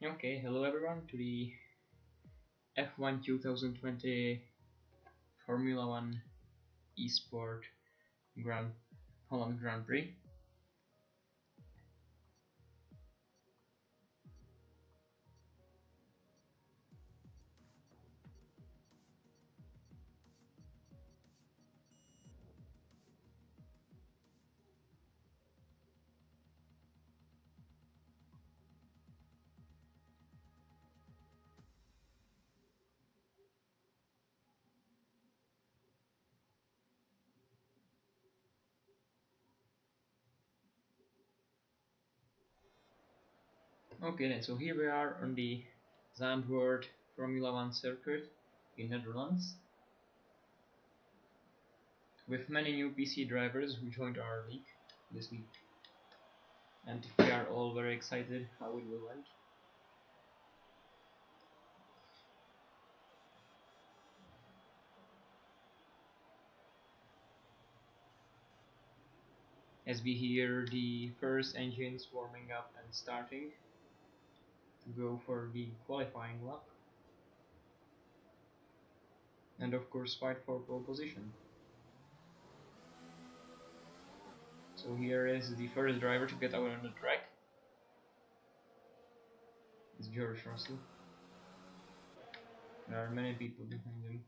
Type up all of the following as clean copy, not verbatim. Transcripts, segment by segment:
Okay, hello everyone to the F1 2020 Formula 1 Esport Holland Grand Prix. Okay then, so here we are on the Zandvoort Formula 1 circuit in Netherlands with many new PC drivers who joined our league this week, and we are all very excited how it will end. As we hear the first engines warming up and starting to go for the qualifying lap, and of course fight for pole position. So here is the first driver to get out on the track. It's George Russell. There are many people behind him.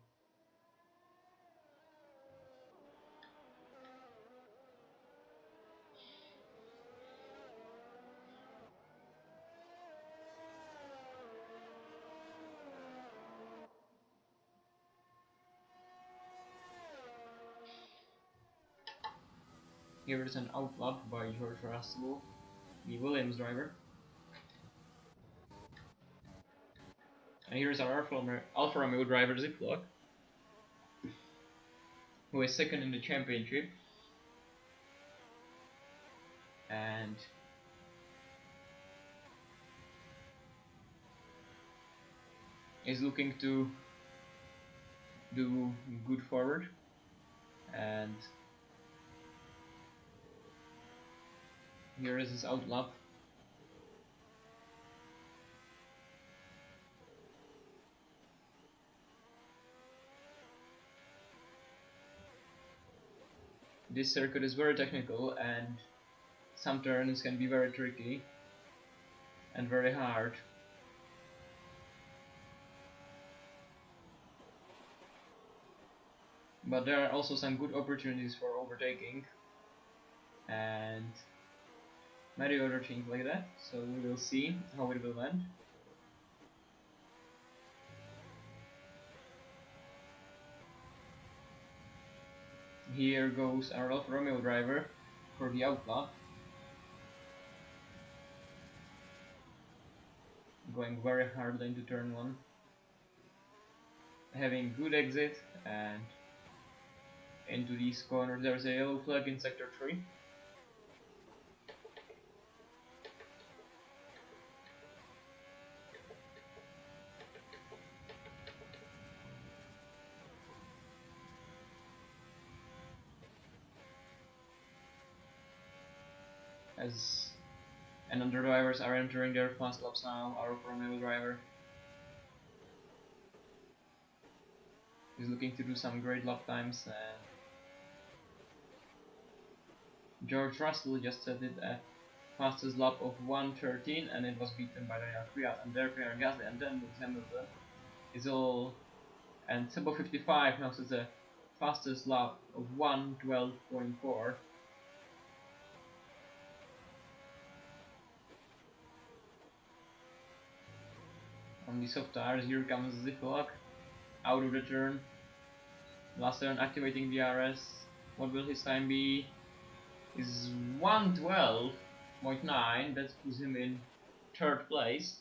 Here is an outlap by George Russell, the Williams driver. And here's our Alfa Romeo driver Ziplock, who is second in the championship. And is looking to do good forward. And here is his outlap. This circuit is very technical and some turns can be very tricky and very hard. But there are also some good opportunities for overtaking and many other things like that, so we will see how it will end. Here goes our Alfa Romeo driver for the outlap, going very hard into turn 1, having good exit, and into these corners. There's a yellow flag in sector 3. As another drivers are entering their fast laps now, our Alfa Romeo driver is looking to do some great lap times, and George Russell just set it at fastest lap of 1:13, and it was beaten by Pierre Gasly, and then Lewis Hamilton is all, and Sebo 55 now sets the fastest lap of 1:12.4. On the soft tires, here comes Ziplock out of the turn. Last turn activating the RS. What will his time be? Is 1:12.9. That puts him in 3rd place.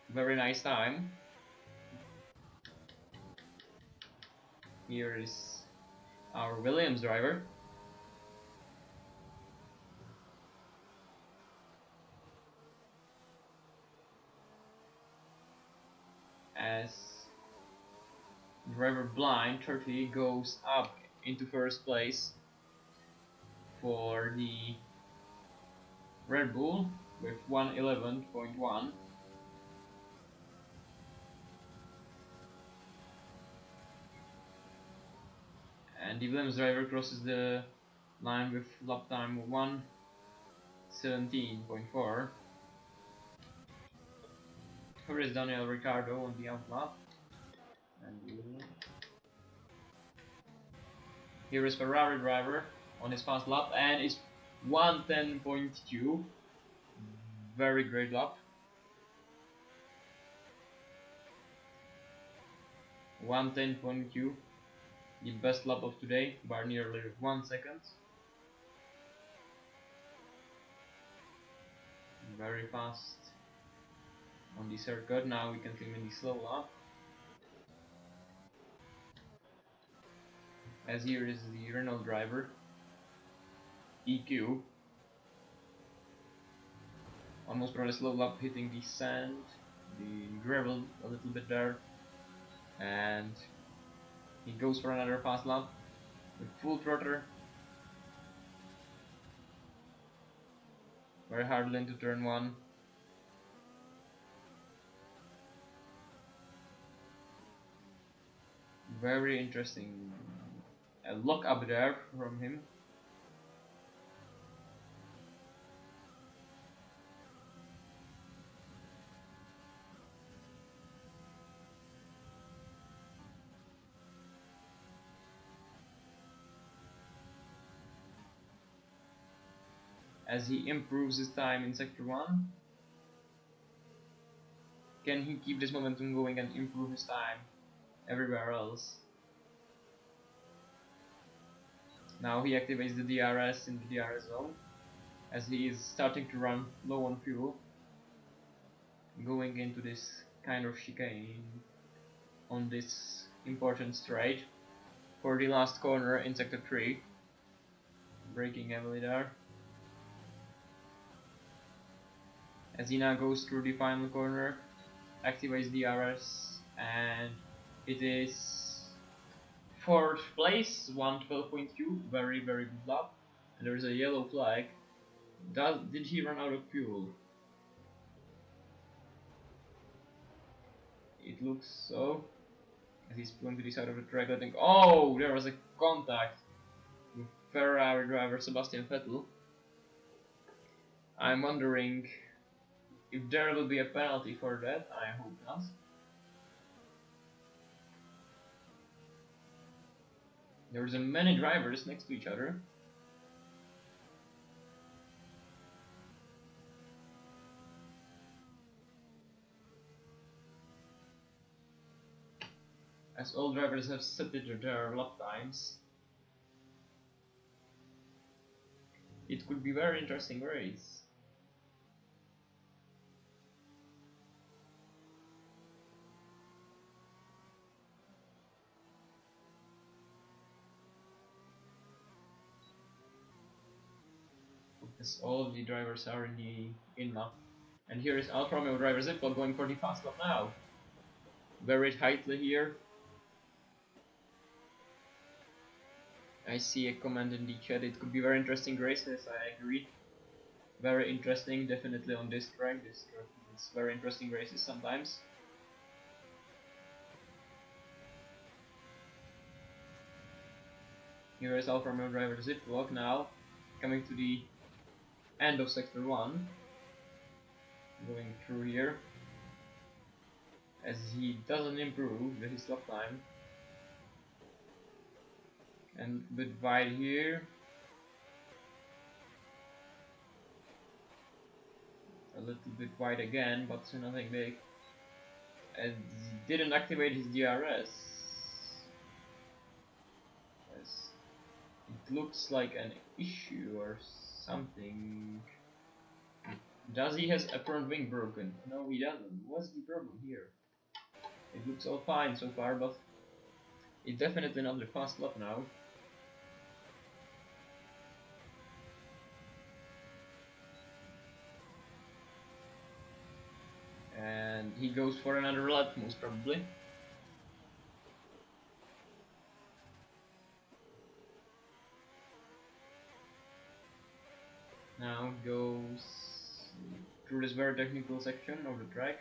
Very nice time. Here is our Williams driver. As driver blind 30 goes up into 1st place for the Red Bull with 1:11.1. And the Williams driver crosses the line with lap time of 1:17.4. Here is Daniel Ricciardo on the outlap. And here is Ferrari driver on his fast lap, and it's 1:10.2. Very great lap. 1:10.2, the best lap of today by nearly 1 second. Very fast on the circuit. Now we can see him in the slow lap. As here is the Renault driver, EQ. Almost brought a slow lap, hitting the sand, the gravel a little bit there, and he goes for another fast lap with full throttle. Very hard into turn 1. Very interesting. A lock up there from him. As he improves his time in sector 1. Can he keep this momentum going and improve his time everywhere else? Now he activates the DRS in the DRS zone, as he is starting to run low on fuel, going into this kind of chicane on this important straight for the last corner in sector 3. Braking heavily there, as he now goes through the final corner, activates DRS, and it is 4th place, 112.2, very good lap, and there is a yellow flag. Did he run out of fuel? It looks so, as he's pulling to the side of the track. I think, oh, there was a contact with Ferrari driver Sebastian Vettel. I'm wondering if there will be a penalty for that. I hope not. There's many drivers next to each other. As all drivers have set their lap times. It could be a very interesting race. As all of the drivers are in the in-lap. And here is Alfa Romeo driver Zippo going for the fast lap now. Very tightly here. I see a comment in the chat, it could be very interesting races, I agree. Very interesting, definitely on this track. It's very interesting races sometimes. Here is Alfa Romeo driver Ziplock now, coming to the end of sector 1. Going through here, as he doesn't improve his lap time. And a bit wide here. A little bit wide again, but nothing big. And he didn't activate his DRS. Yes. It looks like an issue or something. Does he has a front wing broken? No, he doesn't. What's the problem here? It looks all fine so far, but it's definitely not the fast lap now. And he goes for another lap, most probably. Now goes through this very technical section of the track.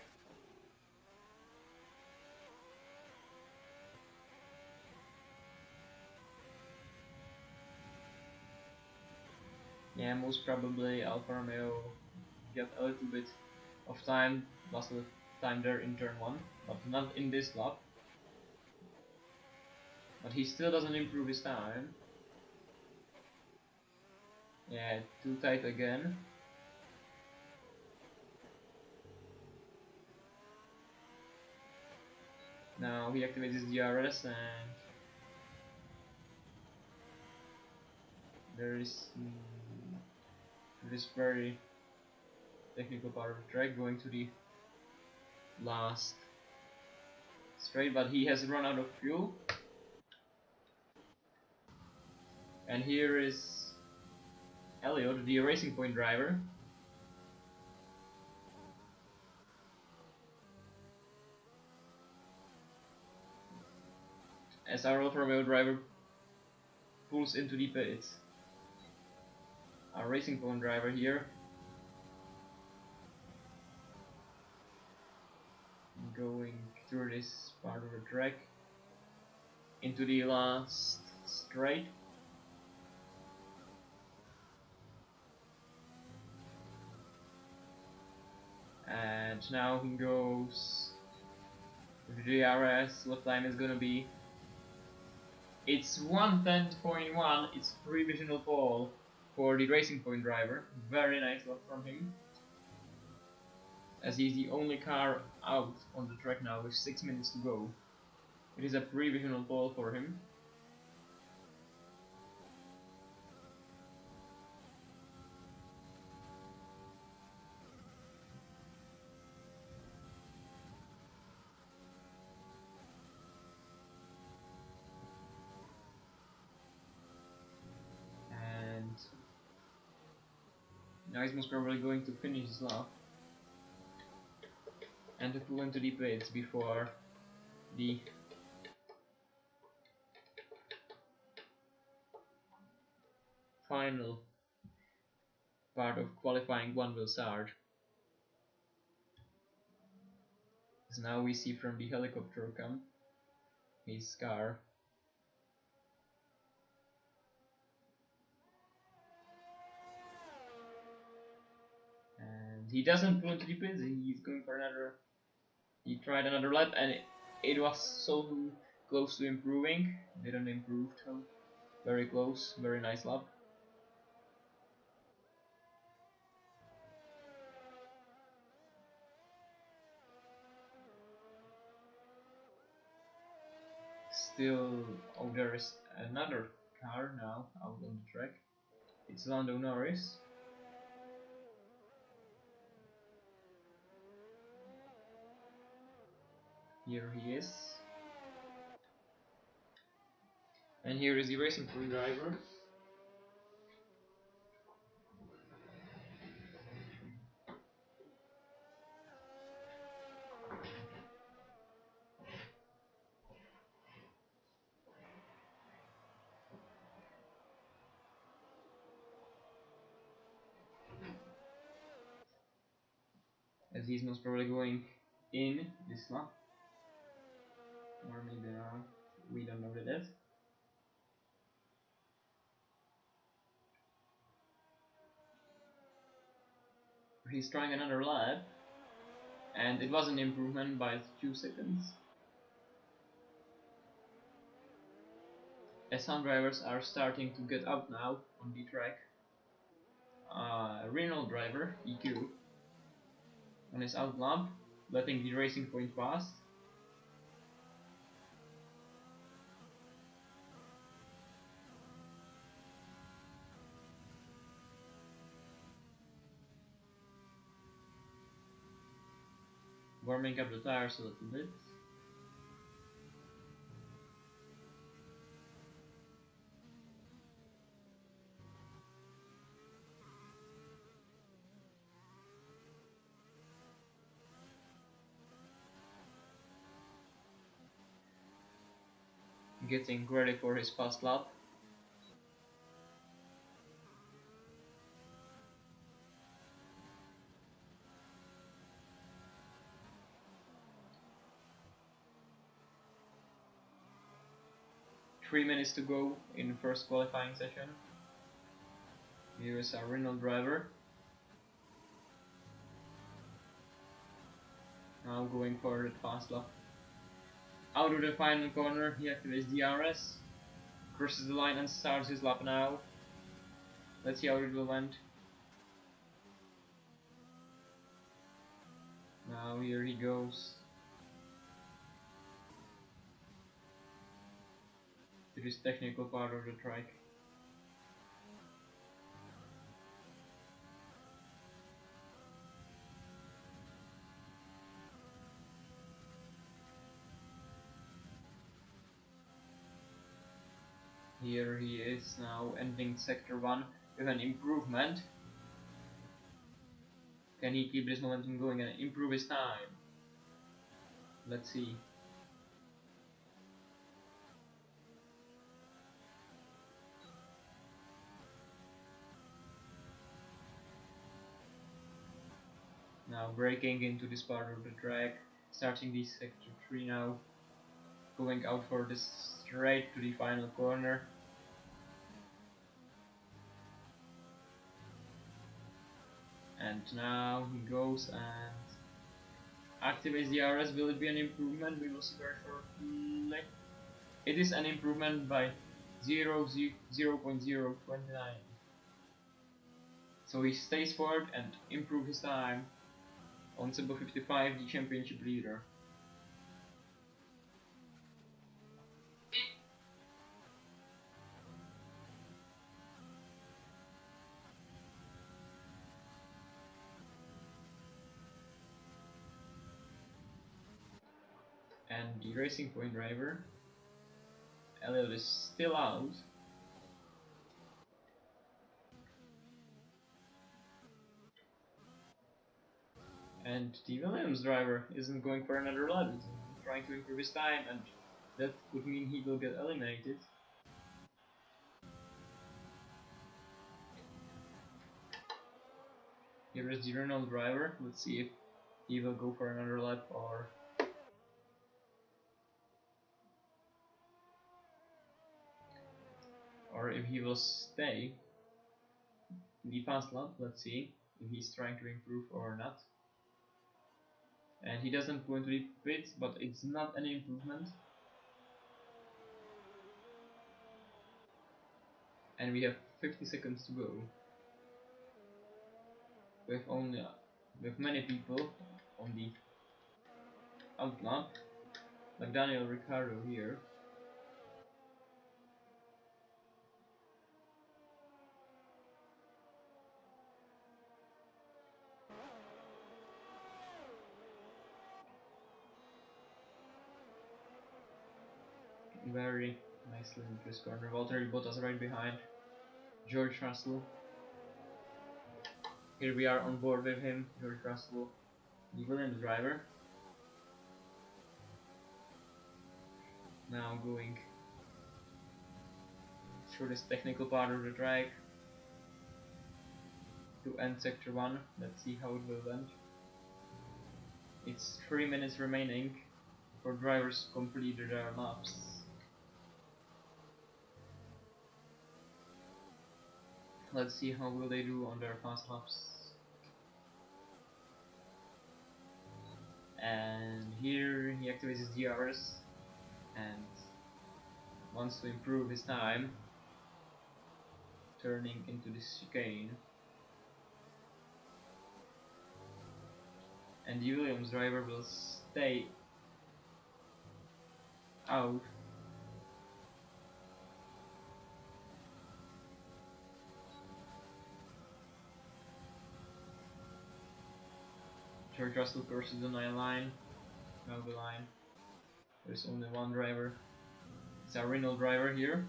Yeah, most probably Alfa Romeo got a little bit of time, lost a little time there in turn 1, but not in this lap. But he still doesn't improve his time. Yeah, too tight again. Now he activates his DRS and there is this very technical part of the track going to the last straight, but he has run out of fuel. And here is Elliot, the Racing Point driver. As our Alfa Romeo driver pulls into the pits. Our Racing Point driver here. Going through this part of the track into the last straight. And now he goes with the DRS. What time is gonna be? It's 1:10.1. It's provisional pole for the Racing Point driver. Very nice lap from him, as he's the only car out on the track now with 6 minutes to go. It is a provisional pole for him. Now he's most probably going to finish his lap and to pull into the pits before the final part of qualifying one will start. As now we see from the helicopter come his car. And he doesn't pull into the pits, he's going for another. He tried another lap and it was so close to improving. Didn't improve though. Very close, very nice lap. Still, oh, there is another car now out on the track. It's Lando Norris. Here he is. And here is the racing crew driver. As he's most probably going in this lap. Or maybe not. We don't know that. He's trying another lap. And it was an improvement by 2 seconds. As some drivers are starting to get out now on the track. Renault driver, EQ, on his out lap, letting the racing point pass. Warming up the tires a little bit. Getting ready for his fast lap. Three minutes to go in the first qualifying session. Here is our Renault driver. Now going for the fast lap. Out of the final corner, he activates DRS, crosses the line and starts his lap now. Let's see how it will end. Now here he goes to this technical part of the track. Here he is now ending sector 1 with an improvement. Can he keep this momentum going and improve his time? Let's see. Now breaking into this part of the track, starting the sector 3 now, going out for this straight to the final corner. And now he goes and activates the RS. Will it be an improvement? We will see very shortly. It is an improvement by 0.029. So he stays forward and improves his time on Sebo 55, the championship leader. And the Racing Point driver, Elliot, is still out. And the Williams driver isn't going for another lap, he's trying to improve his time, and that would mean he will get eliminated. Here is the Renault driver, let's see if he will go for another lap or if he will stay in the fast lap. Let's see if he's trying to improve or not. And he doesn't go into the pits, but it's not any improvement. And we have 50 seconds to go. With many people on the out lap, like Daniel Ricciardo here. Very nicely into this corner. Valtteri Bottas right behind George Russell. Here we are on board with him, George Russell, the Williams driver. Now going through this technical part of the track to end sector 1. Let's see how it will end. It's 3 minutes remaining for drivers to complete their laps. Let's see how will they do on their fast laps. And here he activates his DRS and wants to improve his time, turning into this chicane. And the Williams driver will stay out. George Russell crosses the line. There's only one driver. It's a Renault driver here.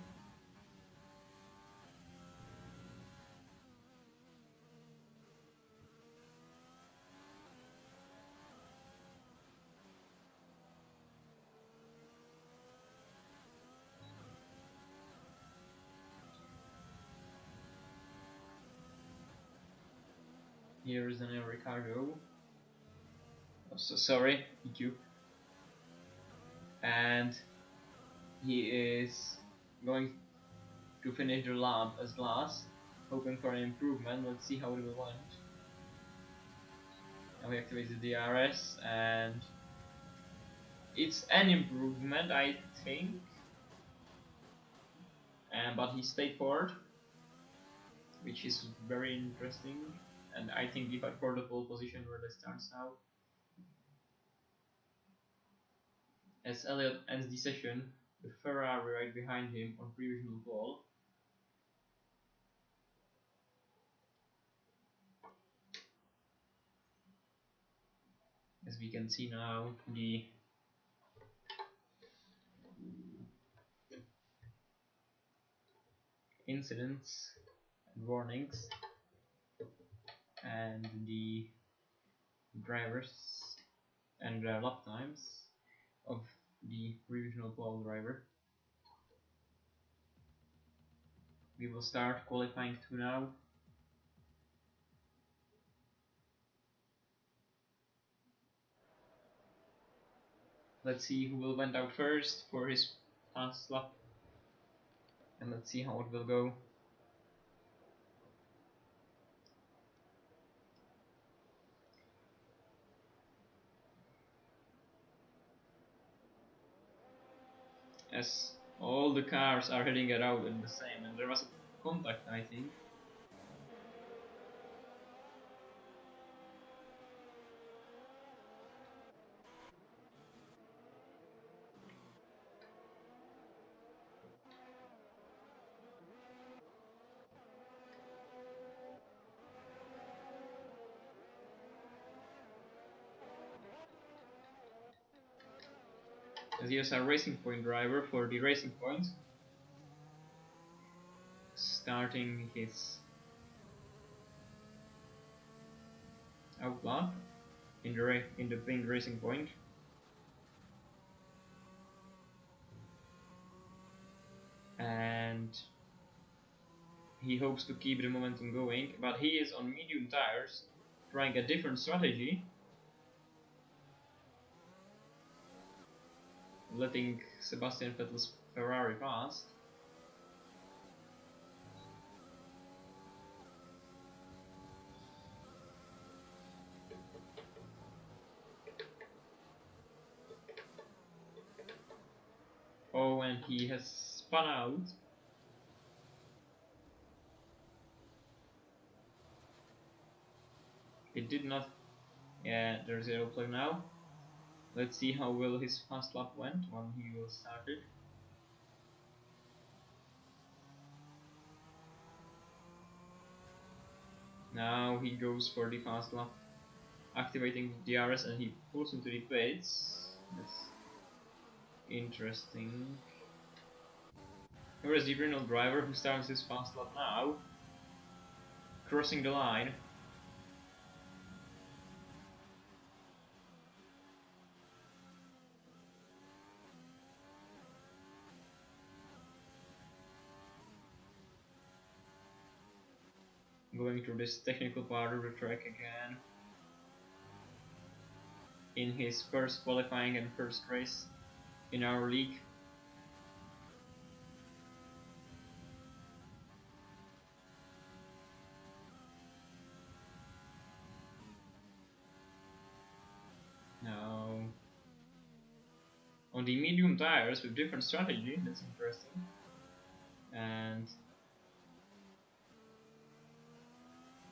Here is Daniel Ricciardo. Oh, so sorry, EQ. And he is going to finish the lap as last, hoping for an improvement. Let's see how it will end. Now he activates the DRS, and it's an improvement, I think. But he stayed forward, which is very interesting. And I think he got for the pole position where the starts now. As Elliott ends the session, the Ferrari right behind him on provisional pole. As we can see now, the incidents and warnings and the drivers and their lap times of the provisional pole driver. We will start qualifying 2 now. Let's see who will went out first for his fast lap, and let's see how it will go. As all the cars are heading it out in the same, and there was a contact, I think. As he is a Racing Point driver for the Racing Point, starting his out lap. in the pink racing point. And he hopes to keep the momentum going, but he is on medium tires, trying a different strategy, letting Sebastian Vettel's Ferrari pass. Oh, and he has spun out. It did not. Yeah, there's a yellow flag now. Let's see how well his fast lap went when he was started. Now he goes for the fast lap, activating the DRS, and he pulls into the pits. That's interesting. Here is the Renault driver who starts his fast lap now, crossing the line. Going through this technical part of the track again. In his first qualifying and first race in our league. Now, on the medium tires with different strategy, that's interesting. And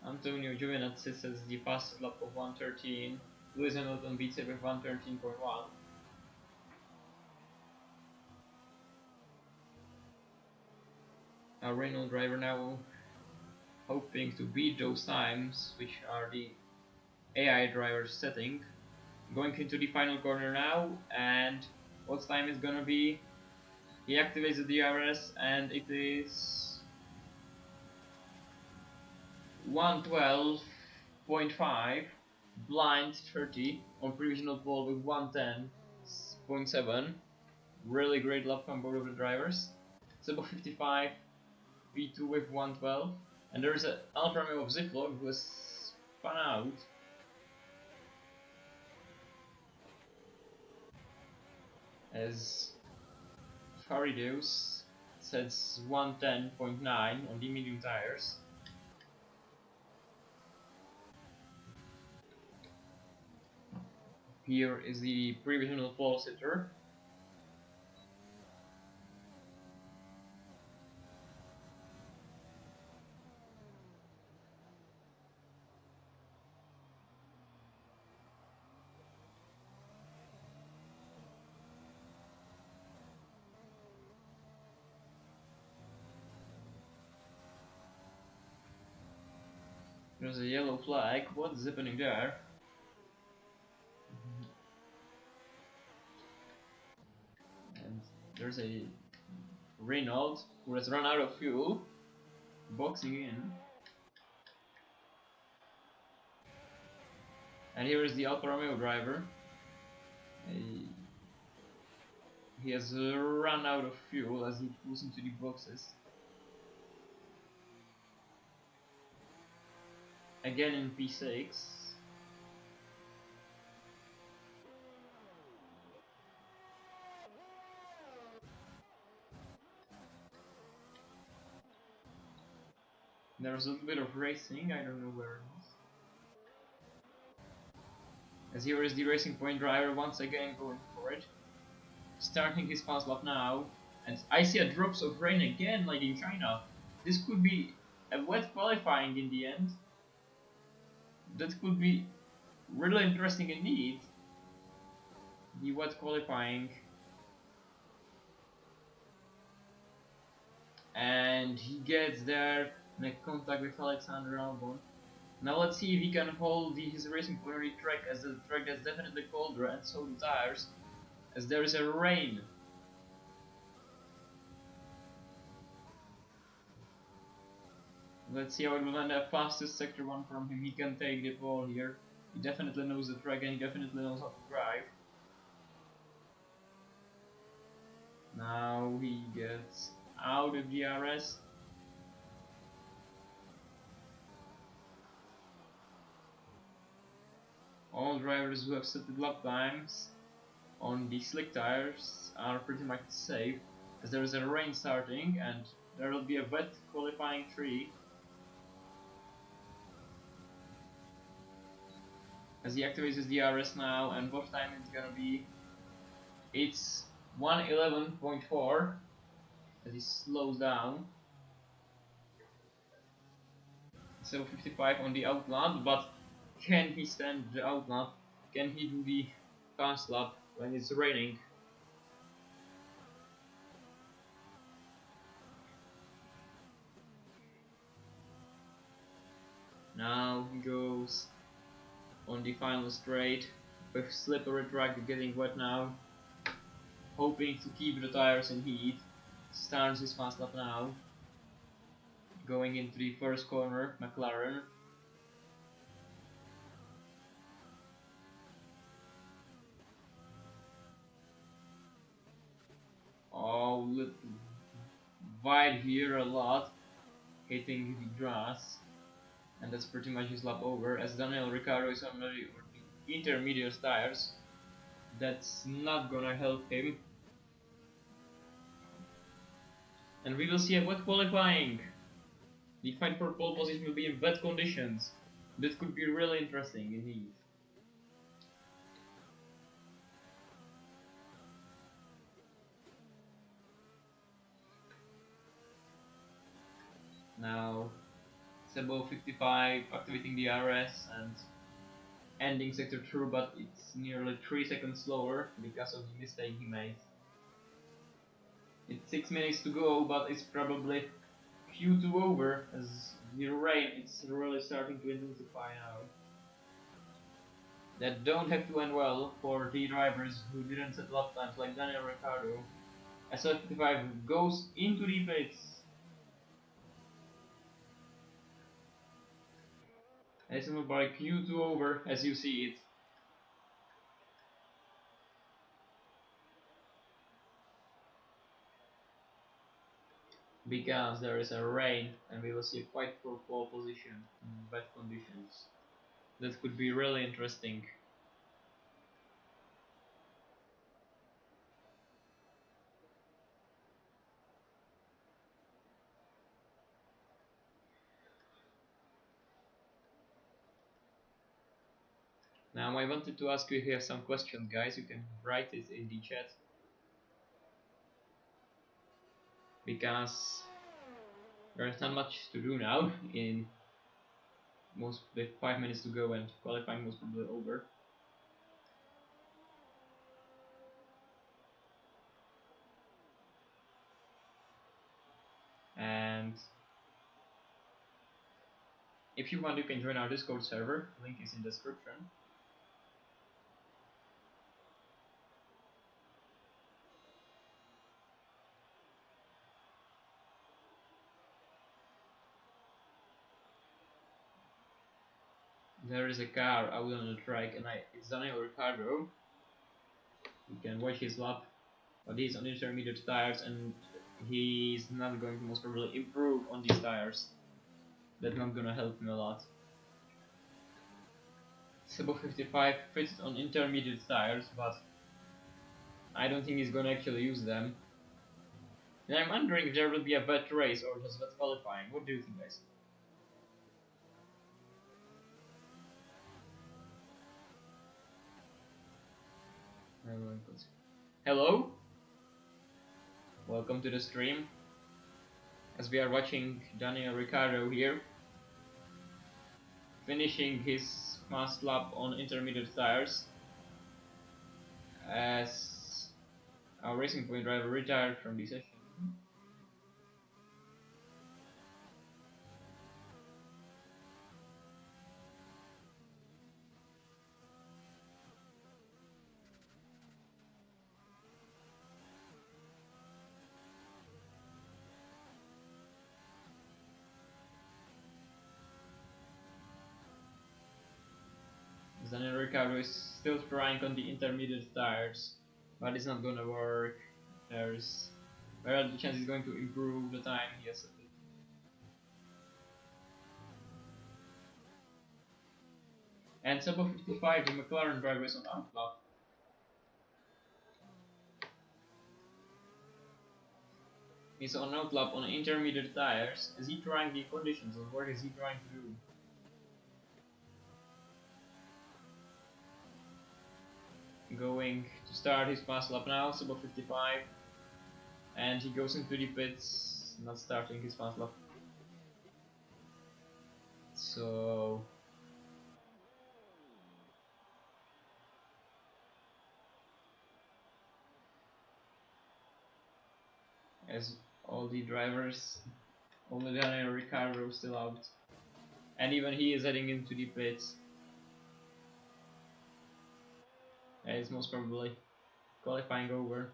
Antonio Giovinazzi says the fastest lap of 1:13. Lewis Hamilton beats it with 1:13.1. Our Renault driver now hoping to beat those times, which are the AI driver's setting. Going into the final corner now, and what time is gonna be? He activates the DRS, and it is 1:12.5, blind 30 on provisional pole with 1:10.7. Really great lap from both of the drivers. Sebo 55 P2 with 1:12, and there's an Alfa Romeo of Ziploc who has spun out. As Farideus sets 1:10.9 on the medium tires. Here is the provisional pole sitter. There's a yellow flag. What is happening there? And there's a Renault who has run out of fuel, boxing in. And here is the Alfa Romeo driver. He has run out of fuel as he pulls into the boxes. Again in P6. There's a little bit of racing, I don't know where it is. As here is the Racing Point driver once again going for it. Starting his fast lap now. And I see a drops of rain again like in China. This could be a wet qualifying in the end. That could be really interesting indeed. The wet qualifying. And he gets there, make contact with Alexander Albon. Now let's see if he can hold his Racing Point track, as the track gets definitely colder, and so the tires, as there is a rain. Let's see how it will end up. Fastest sector 1 from him. He can take the pole here. He definitely knows the track and he definitely knows how to drive. Now he gets out of DRS. All drivers who have set the lap times on the slick tires are pretty much safe, as there is a rain starting and there will be a wet qualifying tree. As he activates his DRS now, and what time it's gonna be? It's 1:11.4 as he slows down. So 55 on the outlap, but can he stand the outlap? Can he do the fast lap when it's raining? Now he goes on the final straight with slippery track getting wet now, hoping to keep the tires in heat. Starts his fast lap now, going into the first corner, McLaren. Oh, wide here a lot, hitting the grass, and that's pretty much his lap over, as Daniel Ricciardo is on the intermediate tires. That's not gonna help him. And we will see a wet qualifying. The fight for pole position will be in wet conditions. This could be really interesting indeed. Now, Sebo 55 activating the RS and ending sector 2, but it's nearly 3 seconds slower because of the mistake he made. It's 6 minutes to go, but it's probably Q2 over, as the rain it's really starting to intensify now. That don't have to end well for the drivers who didn't set lap times like Daniel Ricciardo. S55 goes into the pits. And it's moved by Q2 over as you see it. Because there is a rain and we will see a fight for pole position in wet conditions. That could be really interesting. Now I wanted to ask you if you have some questions, guys. You can write it in the chat. Because there's not much to do now in most with 5 minutes to go and qualifying was probably over. And if you want, you can join our Discord server. Link is in the description. There is a car out on the track, and it's Daniel Ricciardo. You can watch his lap, but he's on intermediate tires, and he's not going to most probably improve on these tires. That's not gonna help him a lot. Sebo 55 fits on intermediate tires, but I don't think he's gonna actually use them. And I'm wondering if there will be a wet race or just wet qualifying. What do you think, guys? Hello? Welcome to the stream. As we are watching Daniel Ricciardo here, finishing his fast lap on intermediate tires, as our Racing Point driver retired from the session. Daniel Ricciardo is still trying on the intermediate tires, but it's not gonna work. There's very little chance he's going to improve the time he has. And sub of 55, the McLaren driver is on outlap. He's on outlap on intermediate tires. Is he trying the conditions, or what is he trying to do? Going to start his fast lap now, sub of 55. And he goes into the pits, not starting his fast lap. So as all the drivers, only Daniel Ricciardo still out, and even he is heading into the pits. And it's most probably qualifying over.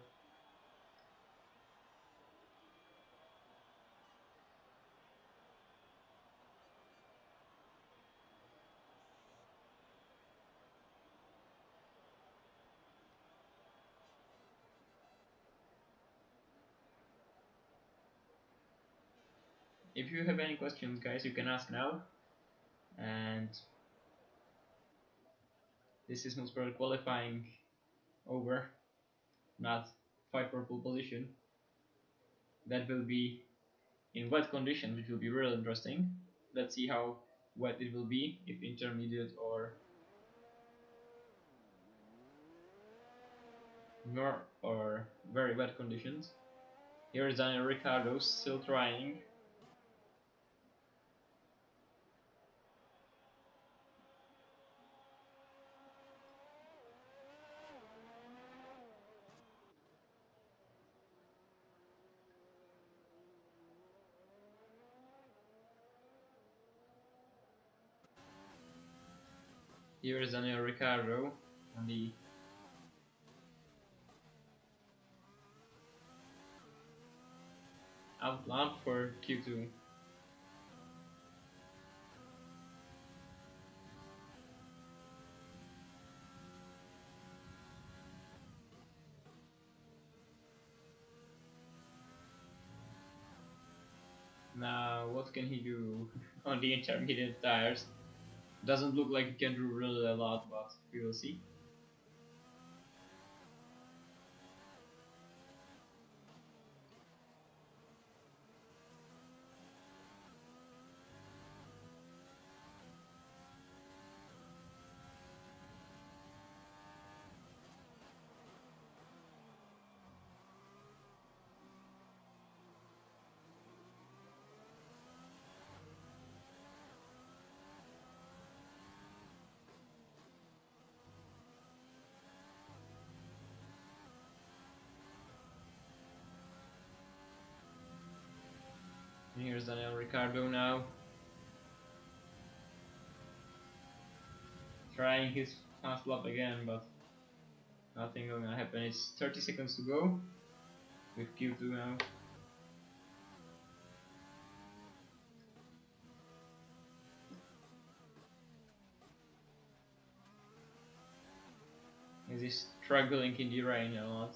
If you have any questions, guys, you can ask now. And this is most probably qualifying over, not fight for pole position. That will be in wet conditions, which will be really interesting. Let's see how wet it will be, if intermediate or very wet conditions. Here is Daniel Ricciardo still trying. Here is Daniel Ricciardo on the outlap for Q2. Now, what can he do on the intermediate tires? Doesn't look like he can do really a lot, but we will see. And here's Daniel Ricciardo now, trying his fast lap again, but nothing gonna happen. It's 30 seconds to go with Q2 now. He's struggling in the rain a lot.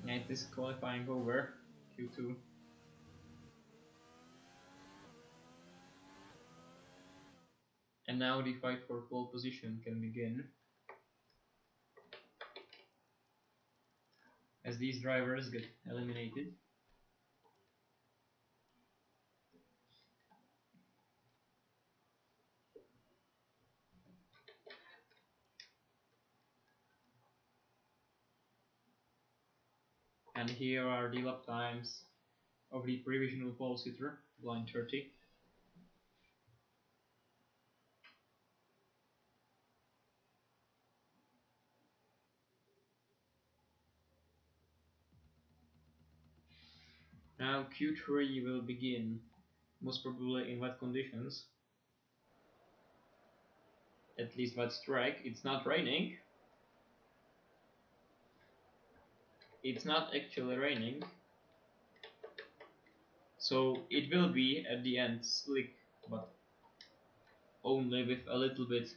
And it is qualifying over Q2. And now the fight for pole position can begin, as these drivers get eliminated. And here are the lap times of the provisional pole sitter, line 30. Now Q3 will begin, most probably in wet conditions. At least that's track. It's not raining. It's not actually raining. So it will be at the end slick, but only with a little bit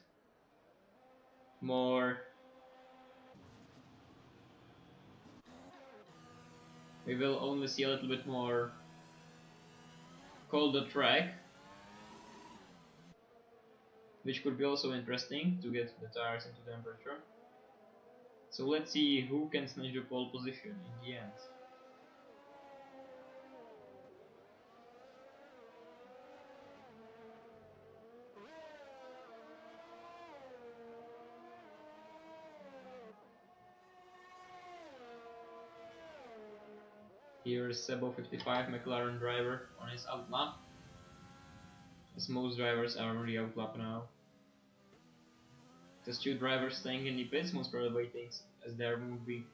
more. We will only see a little bit more colder track, which could be also interesting to get the tires into temperature. So let's see who can snatch the pole position in the end. Here is Sebo 55 McLaren driver on his out lap, as most drivers are on the out lap now. There's two drivers staying in the pits, most probably waiting as there won't be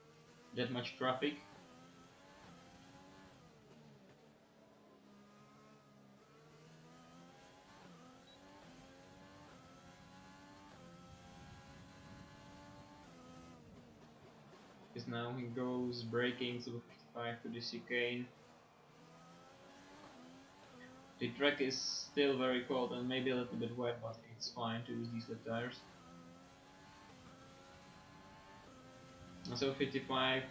that much traffic. Because now he goes braking Sebo 55 to the chicane. The track is still very cold and maybe a little bit wet, but it's fine to use these wet tires. So 55,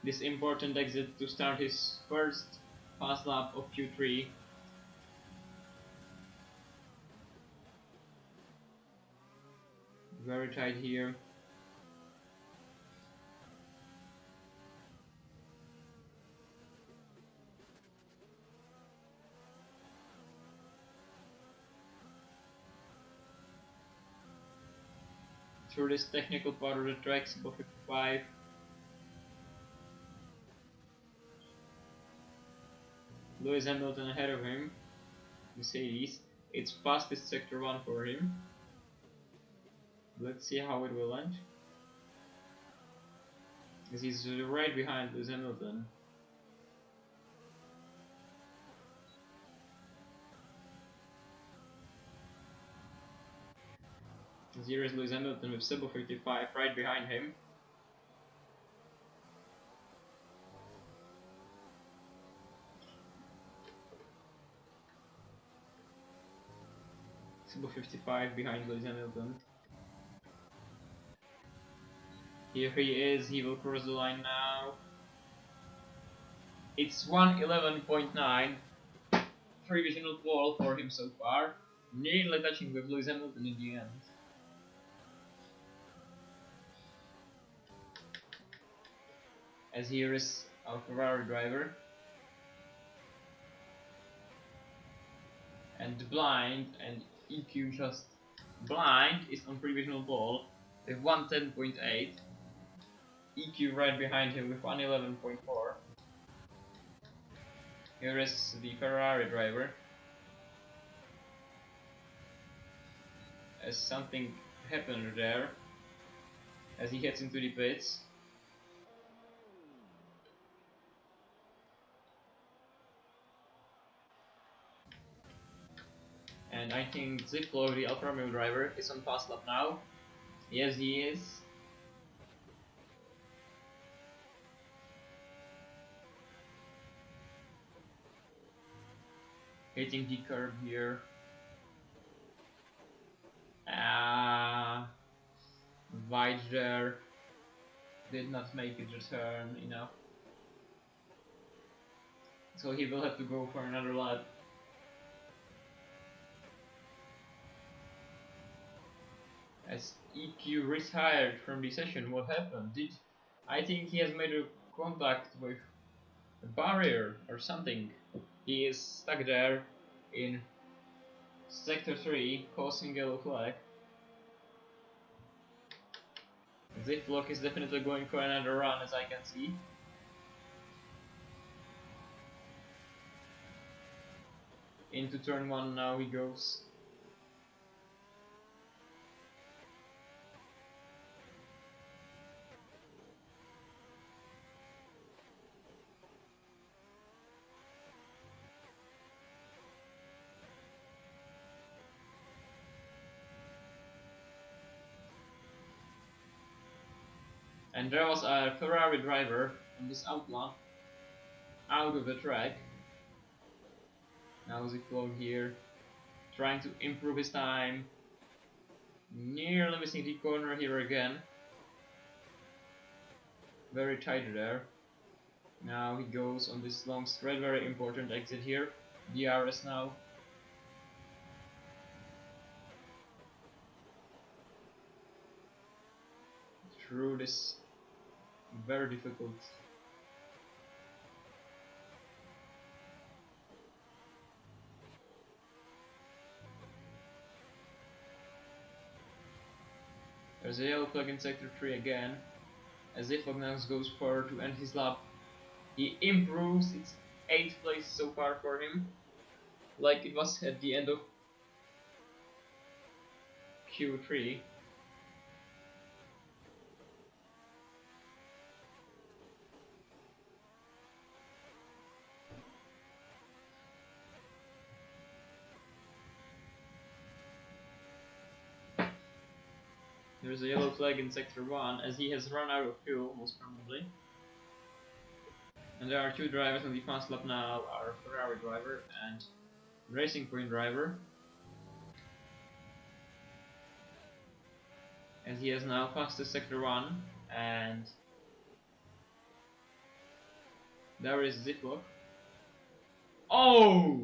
this important exit to start his first fast lap of Q3. Very tight here. Through this technical part of the track, Sebo 55. Lewis Hamilton ahead of him. Mercedes. It's fastest sector 1 for him. Let's see how it will end. Because he's right behind Lewis Hamilton. Here is Lewis Hamilton with Sebo 55 right behind him. Sebo 55 behind Lewis Hamilton. Here he is, he will cross the line now. It's 1:11.9. Provisional pole for him so far. Nearly touching with Lewis Hamilton in the end. As here is our Ferrari driver. And Blind and EQ just Blind is on provisional pole with 110.8. EQ right behind him with 111.4. Here is the Ferrari driver. As something happened there, as he heads into the pits. And I think Ziplo, the Alfa Romeo driver, is on fast lap now. Yes, he is. Hitting the curb here. White there did not make it return enough. So he will have to go for another lap. As EQ retired from the session, what happened? I think he has made a contact with a barrier or something. He is stuck there in sector 3, causing yellow flag. Ziplock is definitely going for another run, as I can see. Into turn 1 now he goes. And there was a Ferrari driver on this outlaw out of the track. Now Zico here trying to improve his time. Nearly missing the corner here again. Very tight there. Now he goes on this long straight, very important exit here. DRS now. Through this very difficult there's a yellow flag in sector 3 again. As if now goes forward to end his lap. He improves, it's 8th place so far for him. Like it was at the end of Q3. There's a yellow flag in sector 1 as he has run out of fuel, most probably. And there are 2 drivers on the fast lap now, our Ferrari driver and Racing Point driver. As he has now fastest sector 1 and there is Ziploc. Oh!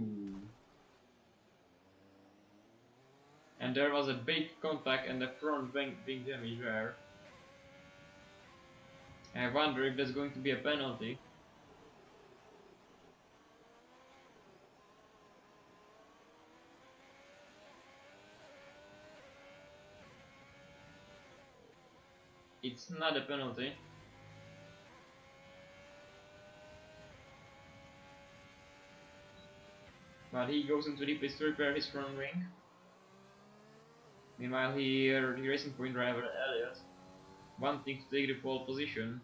And there was a big contact and the front being damaged there. I wonder if there's going to be a penalty. It's not a penalty. But he goes into the pits to repair his front wing. Meanwhile here, the Racing Point driver Elliot wanting to take the pole position.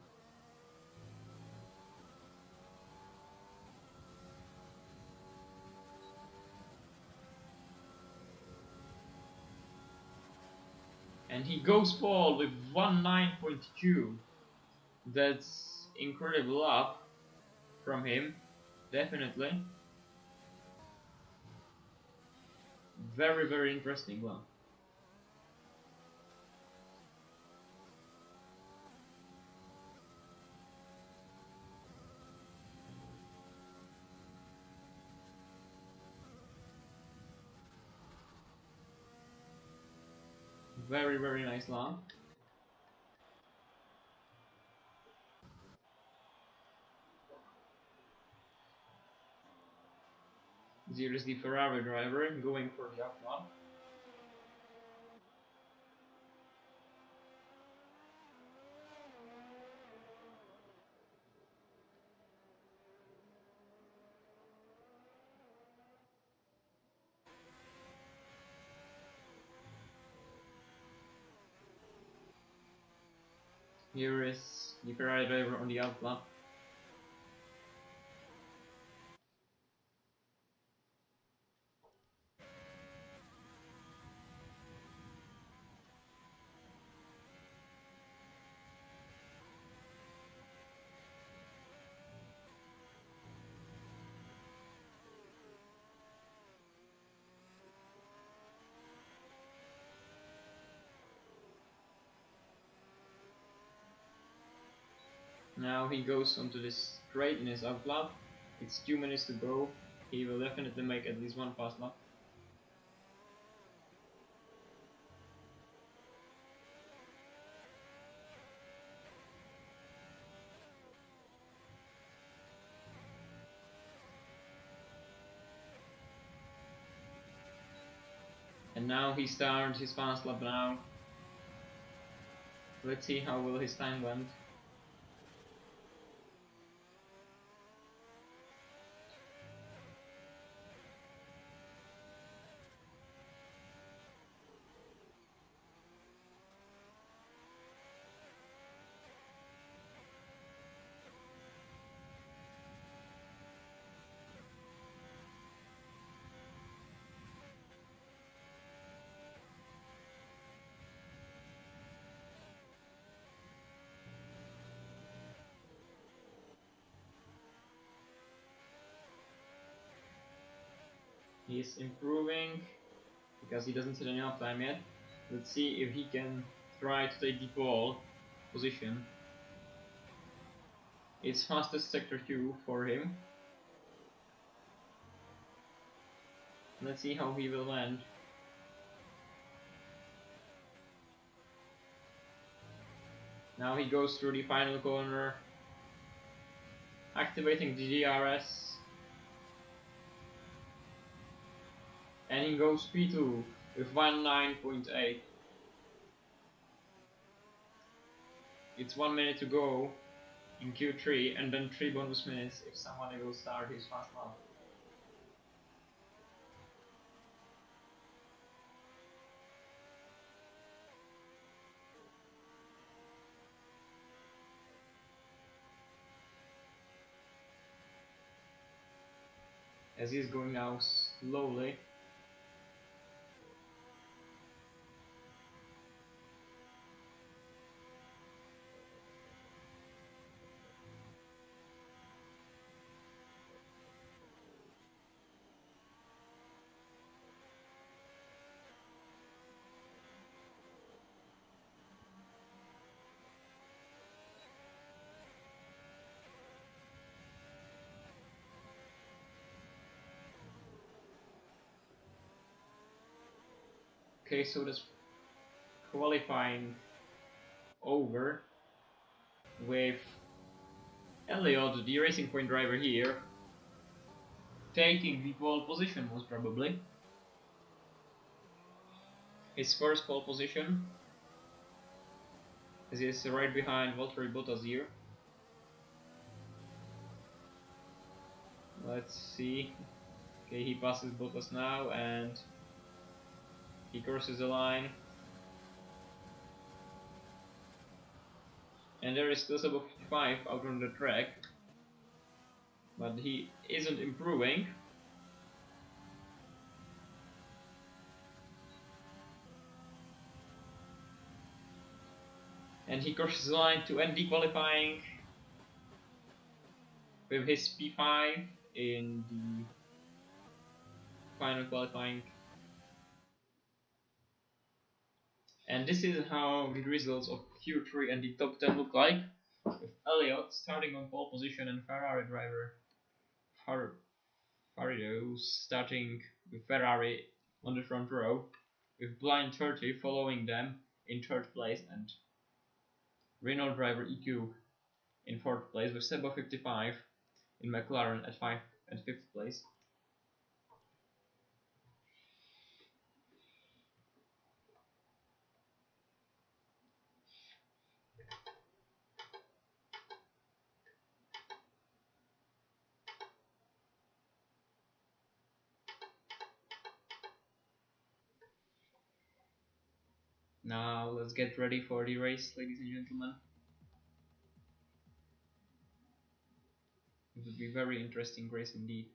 And he goes pole with 1:09.2. That's incredible up from him, definitely. Very, very interesting one. Very, very nice lap. Here is the Ferrari driver going for the outlap. Here is the Ferrari driver on the outlap. Now he goes onto this straight in his outlap. It's 2 minutes to go. He will definitely make at least one fast lap. And now he starts his fast lap now. Let's see how will his time went. He's improving because he doesn't set any uptime yet. Let's see if he can try to take the pole position. It's fastest sector 2 for him. Let's see how he will land. Now he goes through the final corner, activating the DRS, and he goes P2 with 19.8. It's 1 minute to go in Q3, and then 3 bonus minutes if somebody will start his fast lap. As he's going now slowly. Okay, so that's qualifying over with Elliot, the Racing Point driver here, taking the pole position most probably. His first pole position, as he is right behind Valtteri Bottas here. Let's see. Okay, he passes Bottas now and he crosses the line. And there is still sub 55 out on the track, but he isn't improving. And he crosses the line to end the qualifying with his P5 in the final qualifying. And this is how the results of Q3 and the top 10 look like, with Elliot starting on pole position and Ferrari driver Farido starting with Ferrari on the front row, with Blind 30 following them in third place, and Renault driver EQ in fourth place, with Seba 55 in McLaren at fifth place. Now let's get ready for the race, ladies and gentlemen. It will be a very interesting race indeed.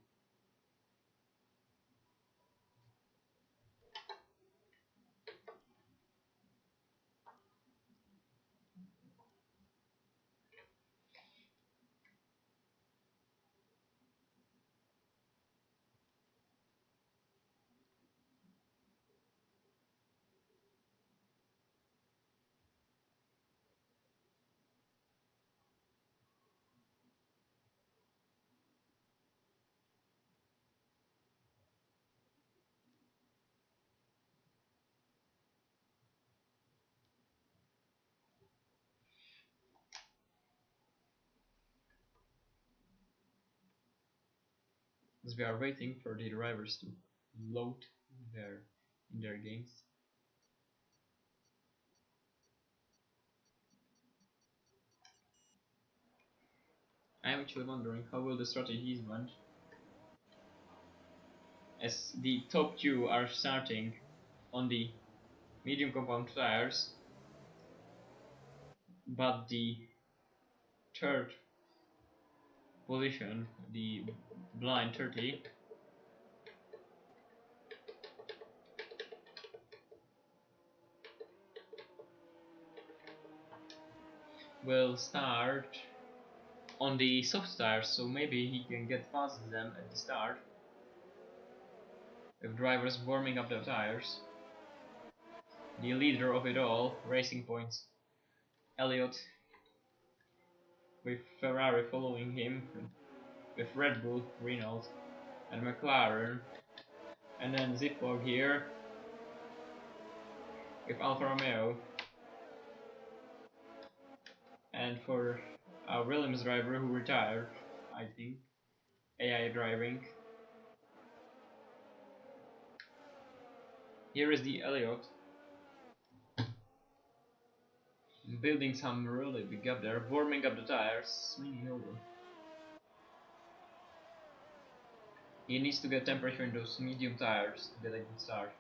As we are waiting for the drivers to load in their games. I am actually wondering how will the strategies went, as the top two are starting on the medium compound tires, but the third position, the blind 30, will start on the soft tires, so maybe he can get past them at the start. with drivers warming up their tires. The leader of it all, Racing Points, Elliott, with Ferrari following him, with Red Bull, Renault, and McLaren, and then Zippo here, with Alfa Romeo, and for a Williams driver who retired, I think, AI driving. Here is the Elliott, building some really big gap there, warming up the tires, swinging over. He needs to get temperature in those medium tires to get a good start.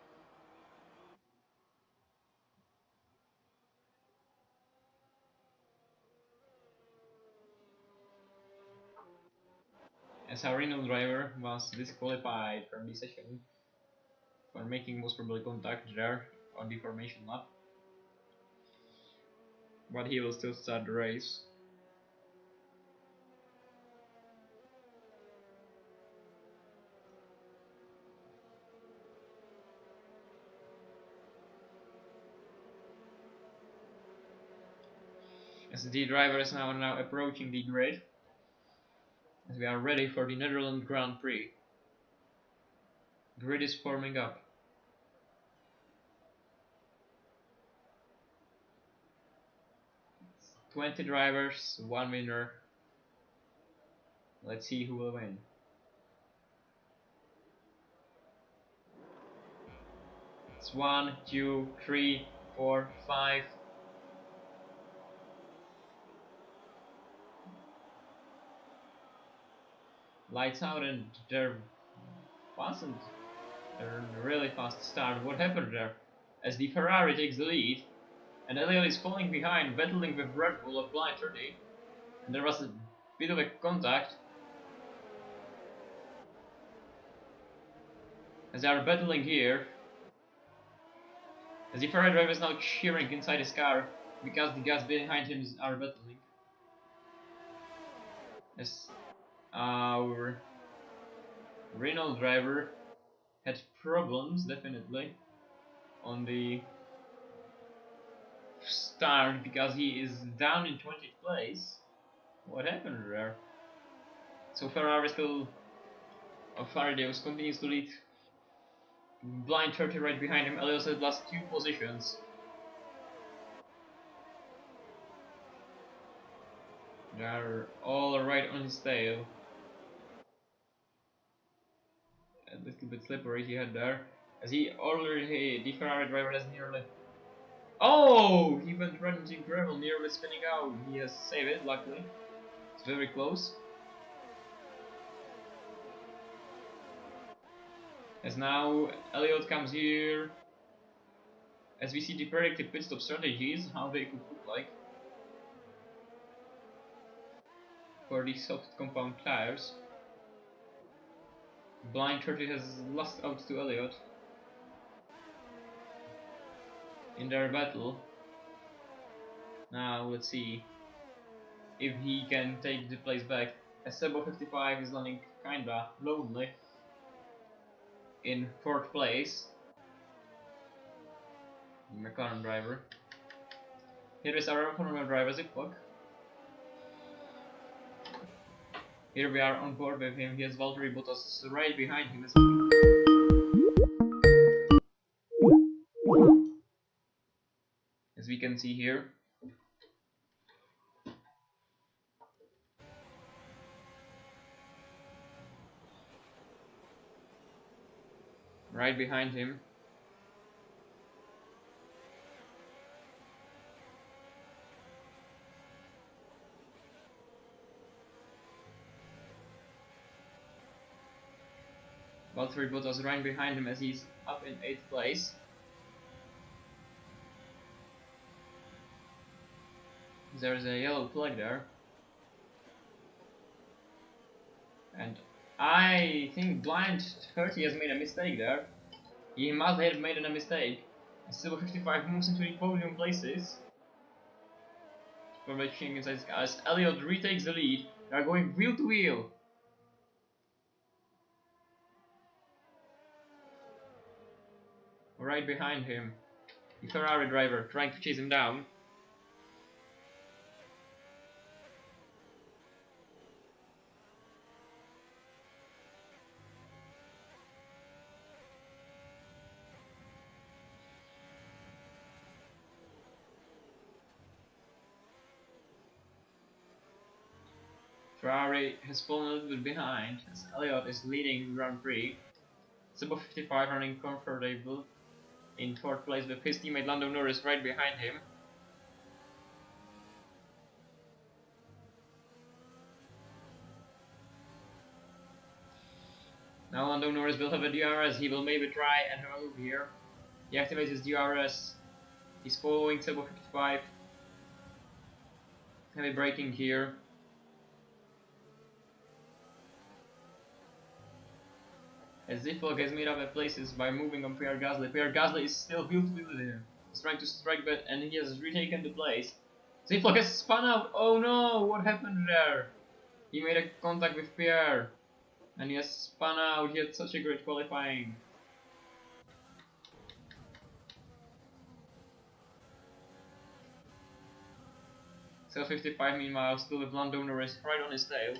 As our Renault driver was disqualified from the session for making most probably contact there on the formation lap, but he will still start the race. As the driver is now approaching the grid, as we are ready for the Netherlands Grand Prix. Grid is forming up. It's 20 drivers, 1 winner. Let's see who will win. It's 1, 2, 3, 4, 5. Lights out, and there wasn't a really fast start. What happened there? As the Ferrari takes the lead, and Elliott is falling behind, battling with Red Bull at blind 30, and there was a bit of a contact. As they are battling here, as the Ferrari driver is now cheering inside his car because the guys behind him are battling. As our Renault driver had problems, definitely, on the start because he is down in 20th place. What happened there? So Ferrari still, Faraday continues to lead. Blind 30 right behind him. Elliott has lost 2 positions. They are all right on his tail. A little bit slippery he had there. As he already, the Ferrari driver has nearly... Oh! He went right into gravel, nearly spinning out. He has saved it, luckily. It's very close. As now Elliott comes here. As we see the predicted pit stop strategies, how they could look like for the soft compound tires. Blind 30 has lost out to Elliott in their battle. Now let's see if he can take the place back. As Sebo 55 is running kinda lonely in 4th place. The McLaren driver. Here is our Holland driver Ziploc. Here we are on board with him. He has Valtteri Bottas right behind him. As we can see here. Right behind him. Valtteri Bottas right behind him as he's up in 8th place. There's a yellow flag there. And I think Blind 30 has made a mistake there. He must have made a mistake. Silver 55 moves into the podium places. For reaching inside his cars. Elliott retakes the lead. They are going wheel to wheel. right behind him. The Ferrari driver trying to chase him down. Ferrari has fallen a little bit behind as Elliott is leading Grand Prix. Sebo 55 running comfortable in 4th place with his teammate Lando Norris right behind him. Now Lando Norris will have a DRS, he will maybe try and have a move here. He activates his DRS, he's following Sebo 55. Heavy braking here. As Zippo gets made up at places by moving on Pierre Gasly. Pierre Gasly is still beautifully there. He's trying to strike but and he has retaken the place. Zippo gets spun out. Oh no, what happened there? He made a contact with Pierre. And he has spun out. He had such a great qualifying. So 55 meanwhile still with Lando Norris right on his tail.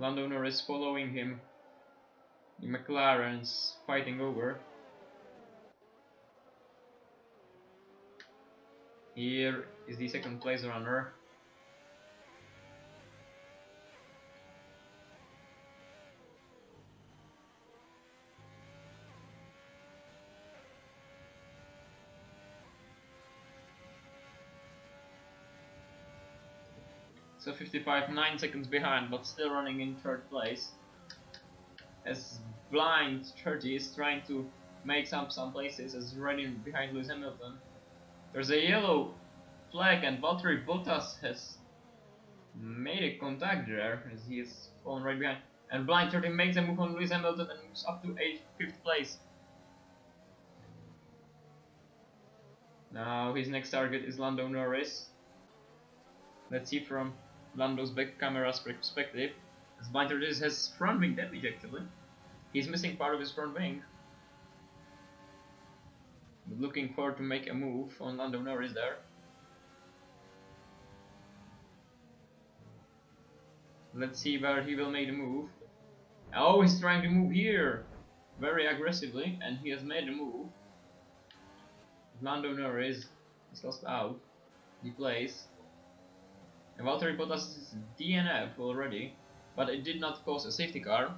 Lando Norris following him. The McLaren's fighting over. Here is the 2nd place runner. So 55, 9 seconds behind, but still running in 3rd place. As Blind 30 is trying to make some places as running behind Lewis Hamilton. There's a yellow flag and Valtteri Bottas has made a contact there as he is fallen right behind. And Blind 30 makes a move on Lewis Hamilton and moves up to 5th place. Now his next target is Lando Norris. Let's see from Lando's back camera's perspective. As Blind 30 has front wing damage actually. He's missing part of his front wing. But looking forward to make a move on Lando Norris there. Let's see where he will make the move. Oh, he's trying to move here very aggressively, and he has made the move. Lando Norris is lost out the place. And Valtteri Bottas is DNF already, but it did not cause a safety car,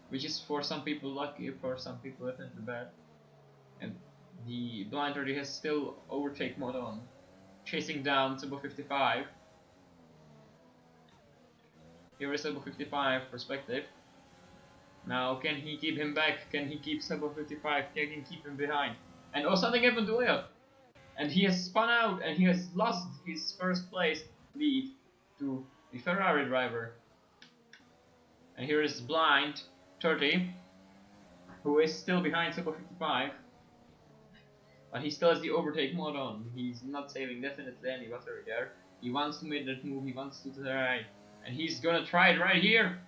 which is for some people lucky, for some people definitely bad. And the Blind 30 has still overtake mode on, chasing down Sebo 55. Here is Sebo 55 perspective. Now can he keep him back? Can he keep Sebo 55? Can he keep him behind? And oh, something happened to Leo! And he has spun out and he has lost his 1st place lead to the Ferrari driver. And here is Blind 30, who is still behind Sebo 55. But he still has the overtake mode on. He's not saving definitely any battery there. He wants to make that move, he wants to try. And he's gonna try it right here.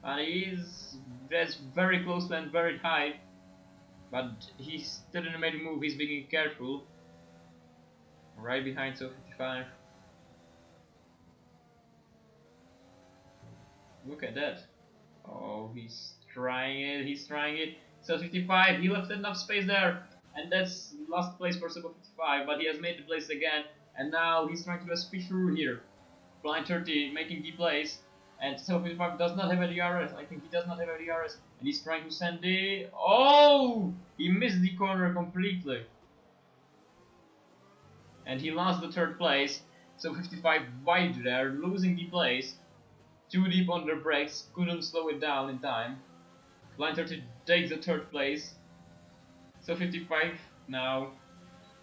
And he's that's very close and very high. But he still didn't make a move, he's being careful. Right behind Sebo 55. Look at that. Oh, he's trying it. So 55, he left enough space there. And that's last place for Sebo 55, but he has made the place again. And now he's trying to do a speed through here. Blind 30 making the place. And Sebo 55 does not have a DRS. I think he does not have a DRS. And he's trying to send the... Oh! He missed the corner completely. And he lost the 3rd place. Sebo 55 wide there, losing the place. Too deep on the brakes, couldn't slow it down in time. Blind 30 takes the 3rd place. So 55 now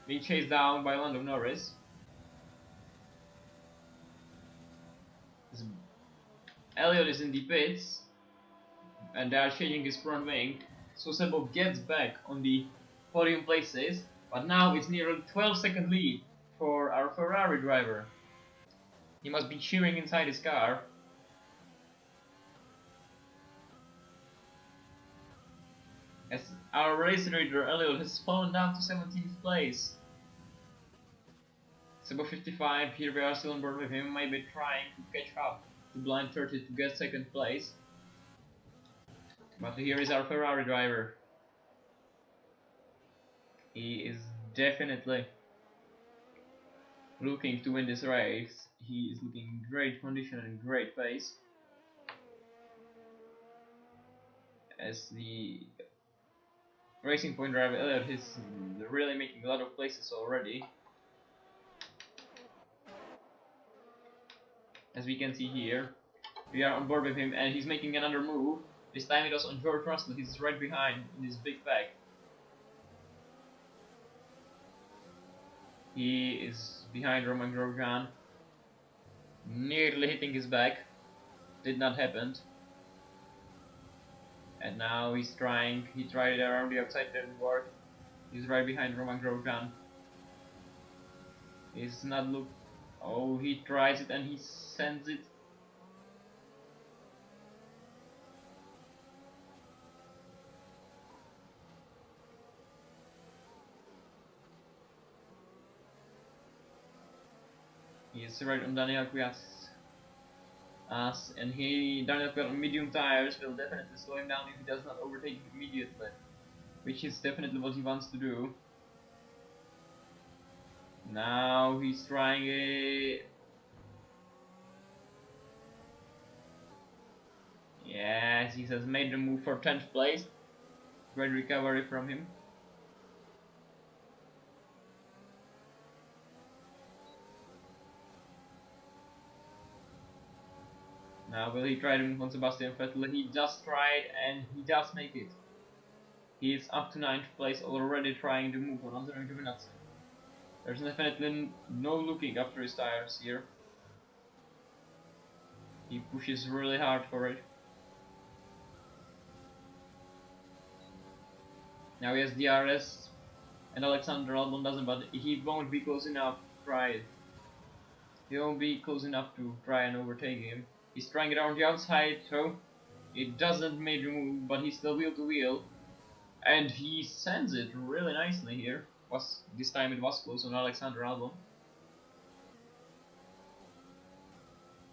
being chased down by Lando Norris. Elliott is in the pits and they are changing his front wing. So Sebo gets back on the podium places, but now it's near a 12-second lead for our Ferrari driver. He must be cheering inside his car. as our race leader Elliot has fallen down to 17th place. Sebo 55, here we are still on board with him, maybe trying to catch up to Blind 30 to get 2nd place. But here is our Ferrari driver. He is definitely looking to win this race. He is looking in great condition and great pace. As the Racing Point driver Elliot is really making a lot of places already. As we can see here, we are on board with him and he's making another move. This time it was on George Russell, he's right behind in his big pack. He is behind Roman Grosjean, nearly hitting his back. Did not happen. And now he's trying, he tried it around the outside, didn't work. He's right behind Roman Grosjean. He's not look. Oh, he tries it and he sends it. He is right on Daniel Kvyat's ass, and Daniel Kvyat on medium tires will definitely slow him down if he does not overtake him immediately, which is definitely what he wants to do. Now he's trying it. Yes, he has made the move for 10th place. Great recovery from him. Now will he try to move on Sebastian Vettel? He just tried and he does make it. He is up to 9th place, already trying to move on Antonio Giovinazzi. There's definitely no looking after his tires here. He pushes really hard for it. Now he has DRS and Alexander Albon doesn't, but he won't be close enough to try it. He won't be close enough to try and overtake him. He's trying it around the outside, so it doesn't make the move, but he's still wheel to wheel. And he sends it really nicely here. This time it was close on Alexander Albon.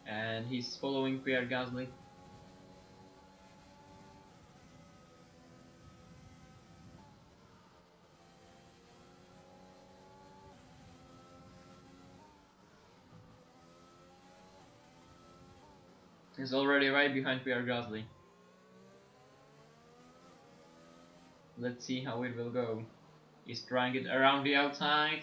And he's following Pierre Gasly. He's already right behind Pierre Gasly. Let's see how it will go. He's trying it around the outside.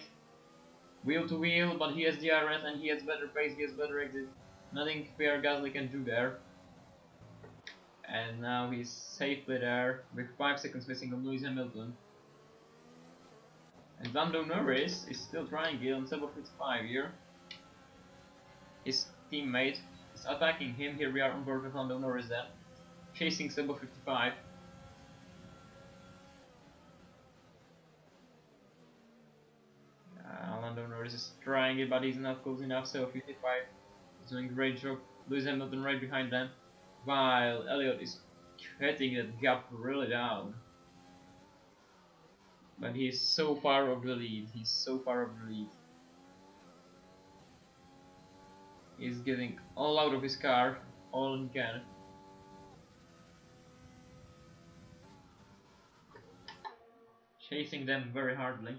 Wheel to wheel, but he has DRS and he has better pace, he has better exit. Nothing Pierre Gasly can do there. And now he's safely there with 5 seconds missing on Lewis Hamilton. And Lando Norris is still trying it on Sebo 55 here. His teammate is attacking him. Here we are on board with Lando Norris then. Chasing Sebo 55. Lando Norris is trying it, but he's not close enough. Sebo 55 is doing a great job. Lewis Hamilton right behind them. While Elliot is cutting that gap really down. But he's so far off the lead. He's so far off the lead. He's getting all out of his car, all he can. Chasing them very hardly.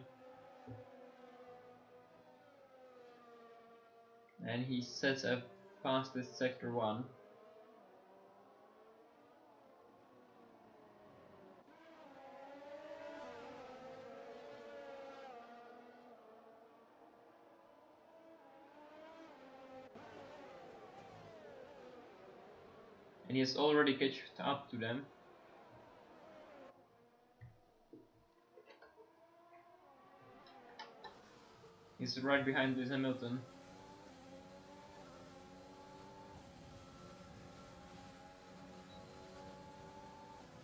And he sets up fastest sector 1. And he has already caught up to them. He's right behind Lewis Hamilton.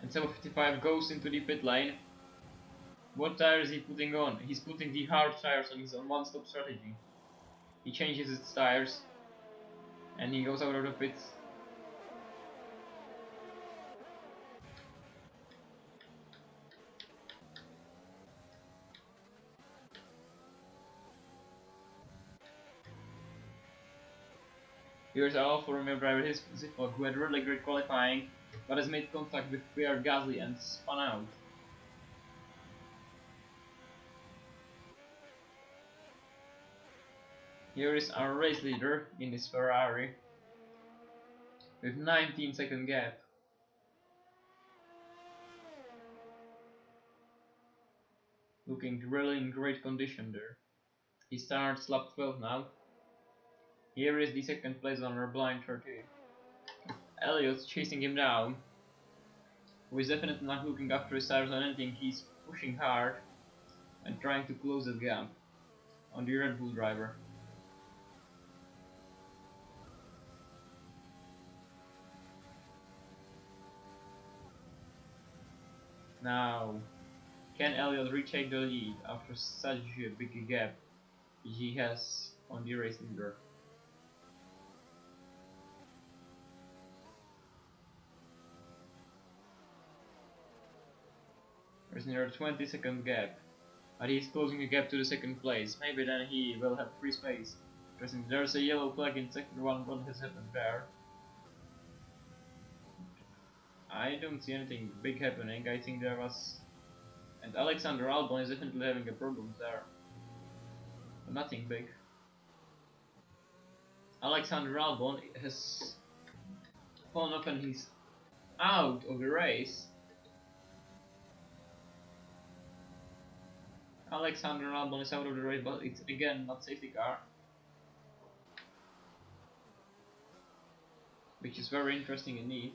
And 755 goes into the pit lane. What tire is he putting on? He's putting the hard tires on his one-stop strategy. He changes his tires and he goes out of the pits. Here's our Alfa Romeo driver Esport, who had really great qualifying, but has made contact with Pierre Gasly and spun out. Here is our race leader in his Ferrari with 19-second gap. Looking really in great condition there. He starts lap 12 now. Here is the second place runner, blind 13. Elliot's chasing him down, who is definitely not looking after his tires or anything. He's pushing hard and trying to close the gap on the Red Bull driver. Now, can Elliot retake the lead after such a big gap he has on the race leader? There's near a 20-second gap, but he's closing the gap to the second place. Maybe then he will have free space. There's a yellow flag in second one. What has happened there? I don't see anything big happening. I think there was... And Alexander Albon is definitely having a problem there. But nothing big. Alexander Albon has fallen off and he's out of the race. Alexander Albon is out of the race, but it's again not safety car. Which is very interesting indeed.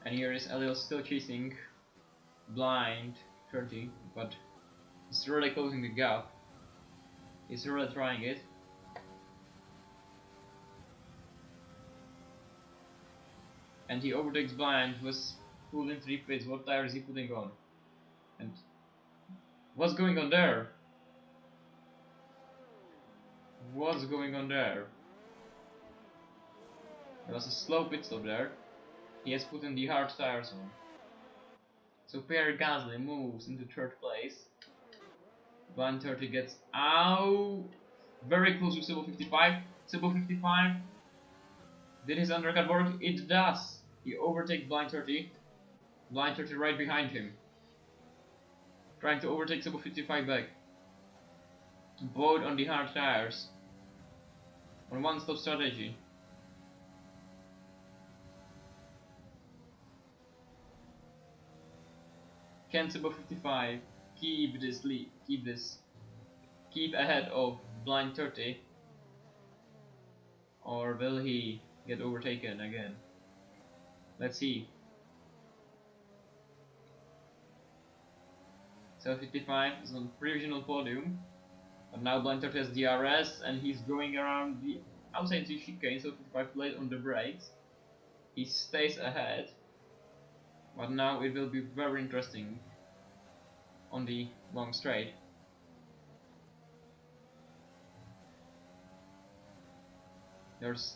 And here is Elliot still chasing blind 30, but he's really closing the gap. He's really trying it. And he overtakes blind, who was pulled in 3 pits. What tire is he putting on? And what's going on there? What's going on there? There was a slow pit stop there. He has put in the hard tires on. So Pierre Gasly moves into 3rd place. 130 gets out. Very close to Sebo 55. Sebo 55. Did his undercut work? It does. He overtakes Blind 30. Blind 30 right behind him. Trying to overtake Sebo 55 back. Both on the hard tires. On one-stop strategy. Can Sebo 55 keep this lead? Keep ahead of Blind 30? Or will he get overtaken again? Let's see. So 55 is on provisional podium, but now Blind 30 has DRS and he's going around the outside the chicane, so 55 played on the brakes. He stays ahead, but now it will be very interesting on the long straight. There's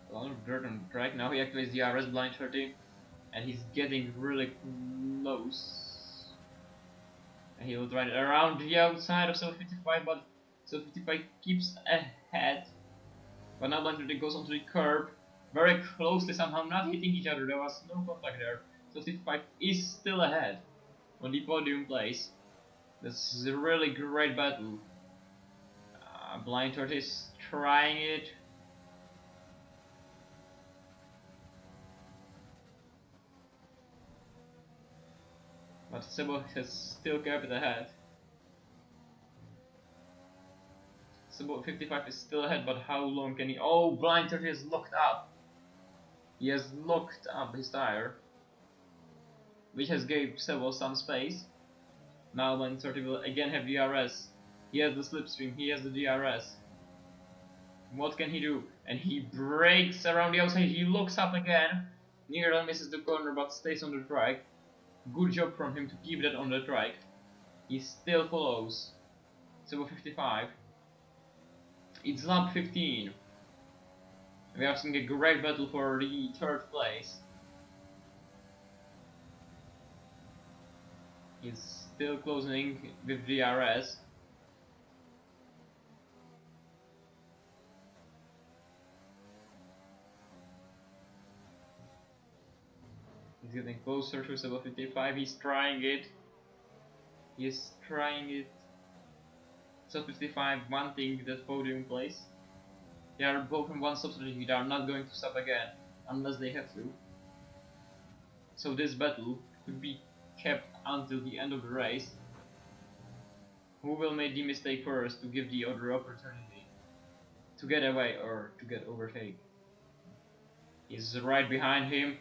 a lot of dirt on the track. Now he activates DRS Blind 30 and he's getting really close. And he will try it around the outside of 755, but 755 keeps ahead. But now Blind 30 goes onto the curb very closely, somehow not hitting each other. There was no contact there. 755 is still ahead on the podium place. This is a really great battle. Blind 30 is trying it. But Sebo has still kept it ahead. Sebo 55 is still ahead, but how long can he... Oh, Blind 30 is locked up. He has locked up his tire, which has gave Sebo some space. Now Blind 30 will again have DRS. He has the slipstream, he has the DRS. What can he do? And he brakes around the outside, he looks up again. Nearly misses the corner but stays on the track. Good job from him to keep that on the track. He still follows Sebo 55. It's lap 15. We are seeing a great battle for the 3rd place. He's still closing with DRS. He's getting closer to Seba 55. He's trying it. He's trying it. Seba 55 wanting that podium place. They are both in one substitute. They are not going to stop again unless they have to. So this battle could be kept until the end of the race. Who will make the mistake first to give the other opportunity to get away or to get overtaken? He's right behind him.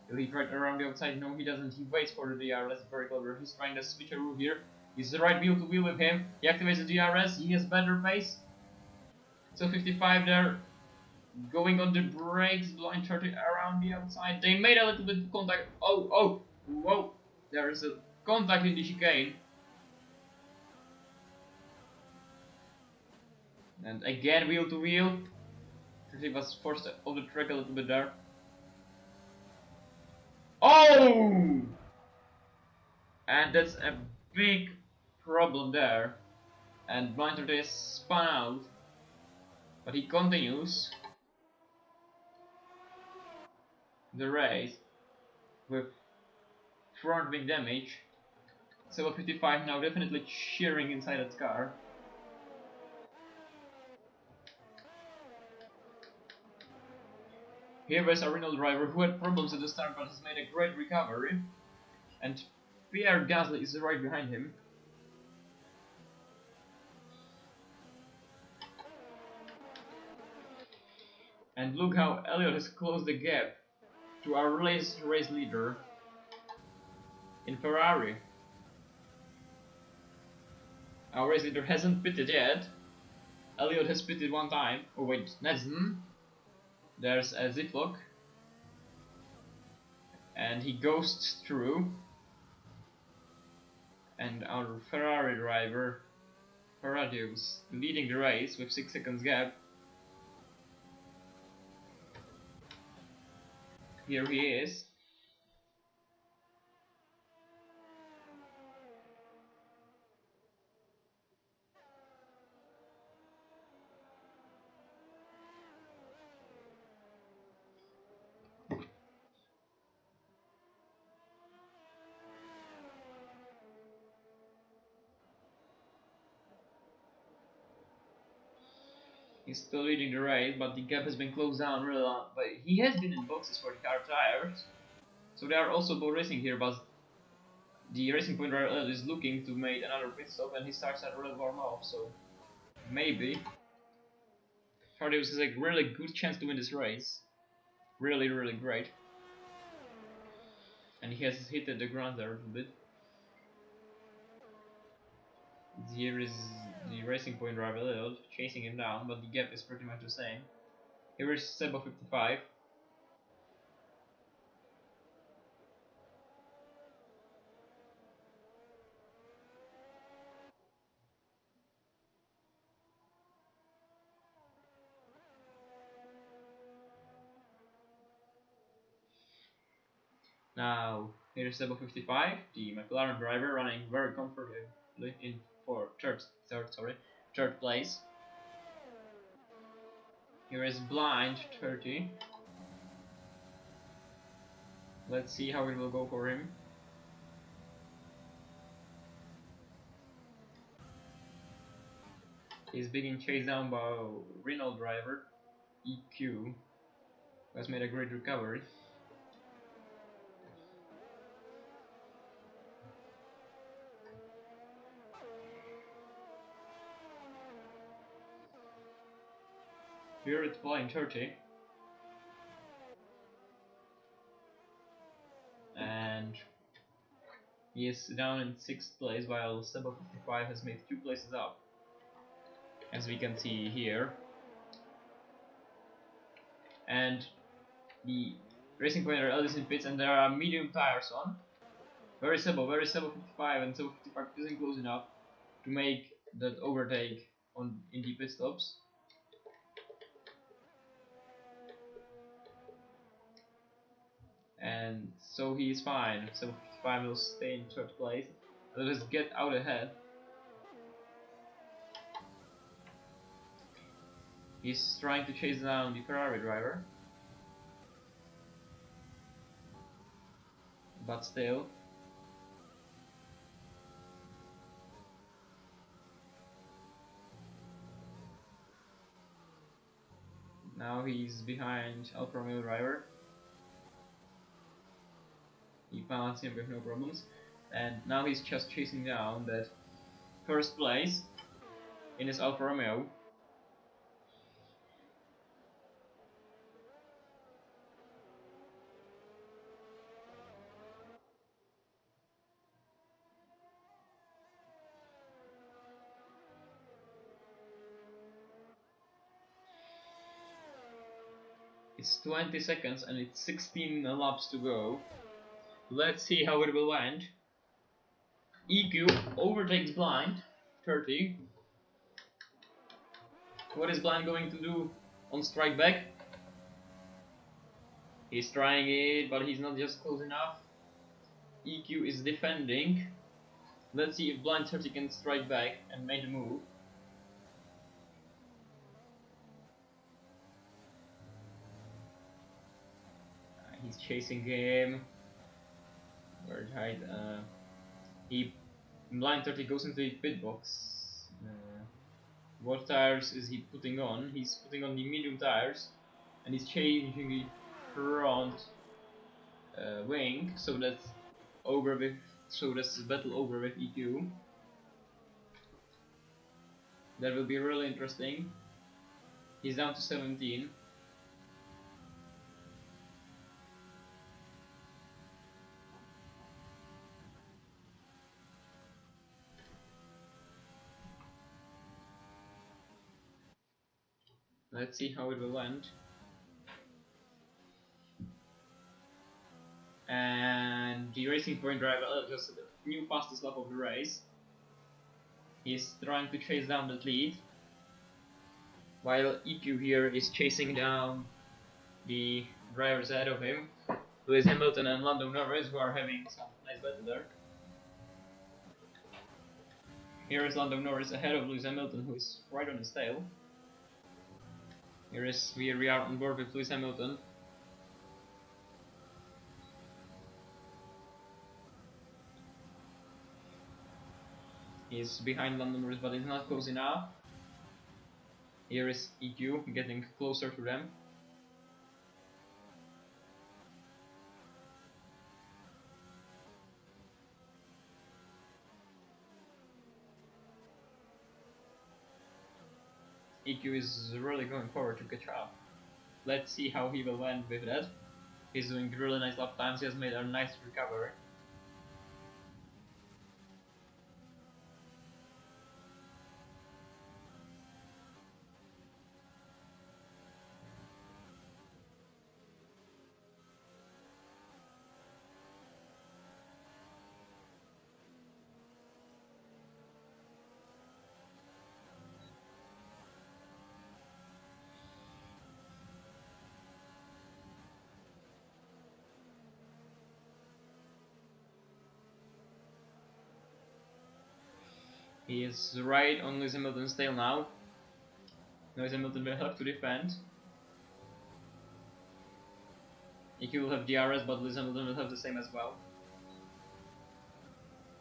Will he try around the outside? No, he doesn't. He waits for the DRS. Very clever. He's trying to switcheroo here. He's right wheel to wheel with him. He activates the DRS. He has better pace. So 55 there. Going on the brakes. Blind 30 around the outside. They made a little bit of contact. Oh, whoa. There is a contact in the chicane. And again wheel to wheel. He was forced off the track a little bit there. Oh! And that's a big problem there. And Blinder is spun out. But he continues the race with front wing damage. So 55 now definitely cheering inside that car. Here is a Renault driver who had problems at the start but has made a great recovery. And Pierre Gasly is right behind him. And look how Elliott has closed the gap to our race leader in Ferrari. Our race leader hasn't pitted yet. Elliott has pitted one time. Oh wait, Nedson. There's a ziplock. And he goes through. And our Ferrari driver, Ferradius, leading the race with 6 seconds gap. Here he is. He's still leading the race, but the gap has been closed down really long. But he has been in boxes for the car tires, so they are also both racing here. But the Racing Point driver is looking to make another pit stop, and he starts at a real warm up. So maybe Ferradius has a really good chance to win this race. Really, really great. And he has hit the ground there a little bit. Here is the Racing Point driver chasing him down, but the gap is pretty much the same. Here is Seba 55. Now here is Seba 55, the McLaren driver, running very comfortably in third place. Here is Blind 30. Let's see how it will go for him. He's being chased down by Renault driver EQ, who has made a great recovery. Here it's Blind 30. And he is down in 6th place, while Seba 55 has made 2 places up, as we can see here. And the Racing Point are in pits, and there are medium tires on. Very Seba 55, and Seba 55 isn't close enough to make that overtake in the pit stops. And so he is fine. So 55 will stay in 3rd place. Let us get out ahead. He's trying to chase down the Ferrari driver. but still. Now he's behind Alfa Romeo driver. He found him with no problems, and now he's just chasing down that first place in his Alfa Romeo. It's 20 seconds and it's 16 laps to go. Let's see how it will end. EQ overtakes Blind, 30. What is Blind going to do on strike back? He's trying it, but he's not just close enough. EQ is defending. Let's see if Blind 30 can strike back and make a move. He's chasing him. Very tight. Blind 30 goes into the pit box. What tires is he putting on? He's putting on the medium tires, and he's changing the front wing, so that's over with. So that's the battle over with EQ. That will be really interesting. He's down to 17. Let's see how it will end. And the Racing Point driver just the new fastest lap of the race. He's trying to chase down that lead, while EQ here is chasing down the drivers ahead of him, Lewis Hamilton and Lando Norris, who are having some nice battle there. Here is Lando Norris ahead of Lewis Hamilton, who is right on his tail. We are on board with Lewis Hamilton. He's behind Lando Norris, but he's not close enough. Here is EQ getting closer to them. EQ is really going forward to catch up. Let's see how he will end with that. He's doing really nice lap times. He has made a nice recovery. He is right on Lewis Hamilton's tail now. Lewis Hamilton will have to defend. EQ will have DRS, but Lewis Hamilton will have the same as well.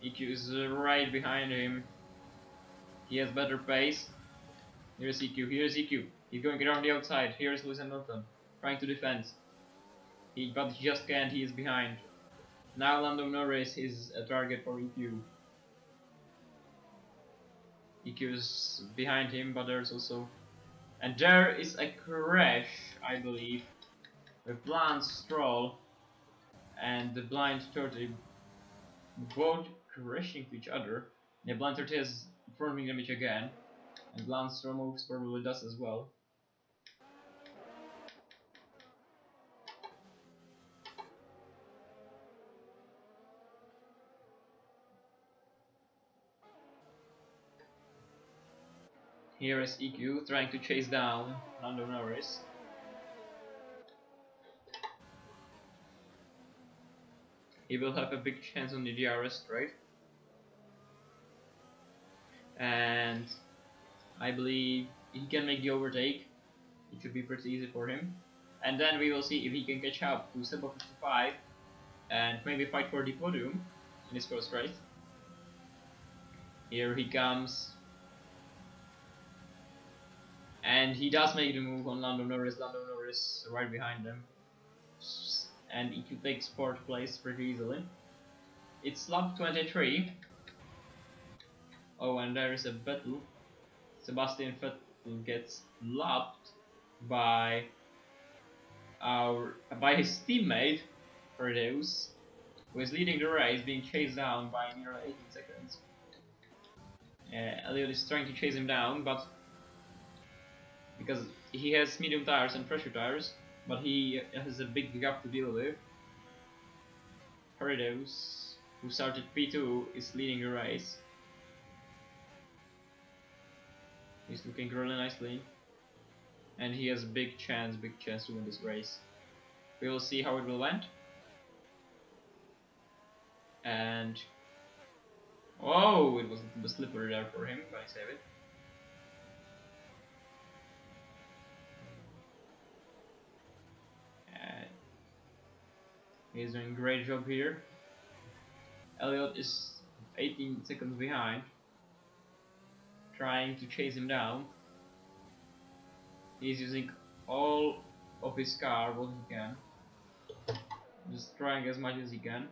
EQ is right behind him. He has better pace. Here's EQ, here's EQ. He's going around the outside. Here's Lewis Hamilton, trying to defend. But he just can't, he is behind. Now Lando Norris is a target for EQ. EQ is behind him, but there's also... And there is a crash, I believe, with Lance Stroll and the Blind 30 both crashing to each other. The Blind 30 has forming damage again, and Lance Stroll moves probably does as well. Here is EQ trying to chase down Lando Norris. He will have a big chance on the DRS straight. And I believe he can make the overtake. It should be pretty easy for him. And then we will see if he can catch up to Sebo 55 and maybe fight for the podium in his first race. Here he comes, and he does make the move on Lando Norris. Lando Norris right behind them, and he could take fourth place pretty easily. It's lap 23. Oh, and there is a battle. Sebastian Vettel gets lapped by his teammate Redeus, who is leading the race, being chased down by nearly 18 seconds. Elliot is trying to chase him down, but because he has medium tires and pressure tires, but he has a big gap to deal with. Redeus, who started P2, is leading the race. He's looking really nicely, and he has big chance to win this race. We will see how it will end. And oh, it was a little bit slippery there for him, but I save it. He's doing a great job here. Elliot is 18 seconds behind, trying to chase him down. He's using all of his car, what he can, just trying as much as he can.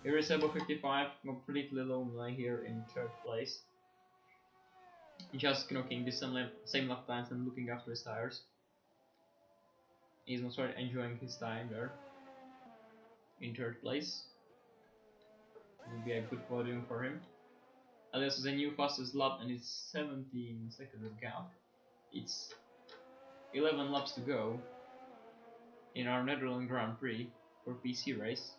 Here is Ebo 55, completely lonely here in third place, just knocking the same lap times and looking after his tires. He's most probably enjoying his time there in third place. It will be a good podium for him. Alias is a new fastest lap and it's 17 seconds of gap. It's 11 laps to go in our Netherlands Grand Prix for PC race.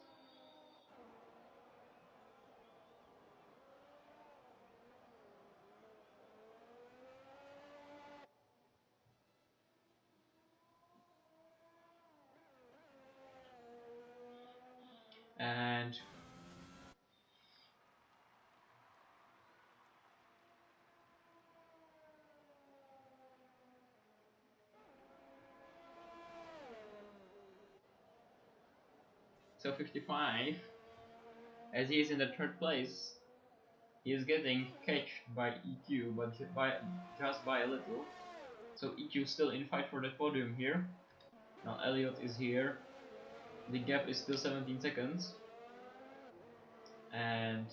And so 55, as he is in the third place, he is getting catched by EQ, but just by a little. So EQ still in fight for the podium here. Now Elliot is here. The gap is still 17 seconds. And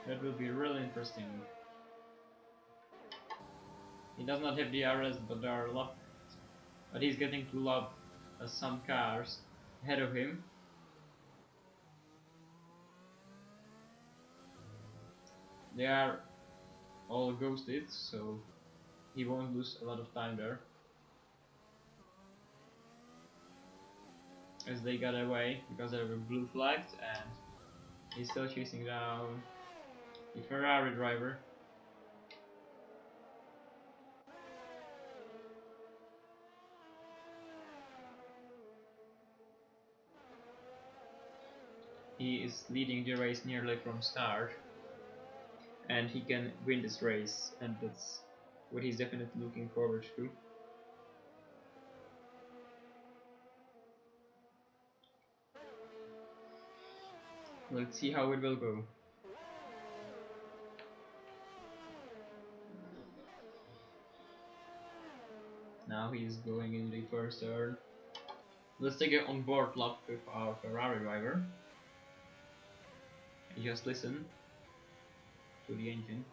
that will be really interesting. He does not have the RS, but there are but he's getting to lap some cars ahead of him. They are all ghosted, so he won't lose a lot of time there. As they got away because they were blue flagged, and he's still chasing down the Ferrari driver. He is leading the race nearly from start, and he can win this race, and that's what he's definitely looking forward to. Let's see how it will go. Now he's going in the first turn. Let's take an on-board lap with our Ferrari driver. And just listen to the engine.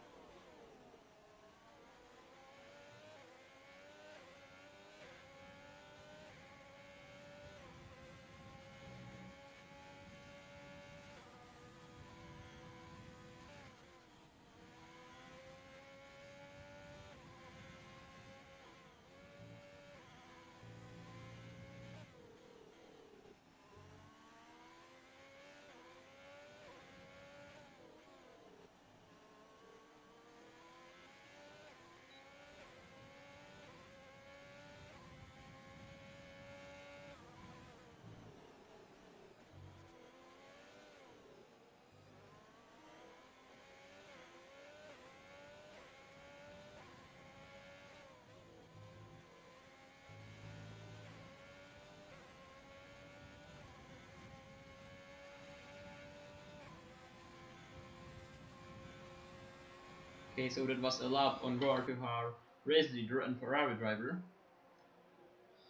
Okay, so that was a lap on board to our race leader and Ferrari driver.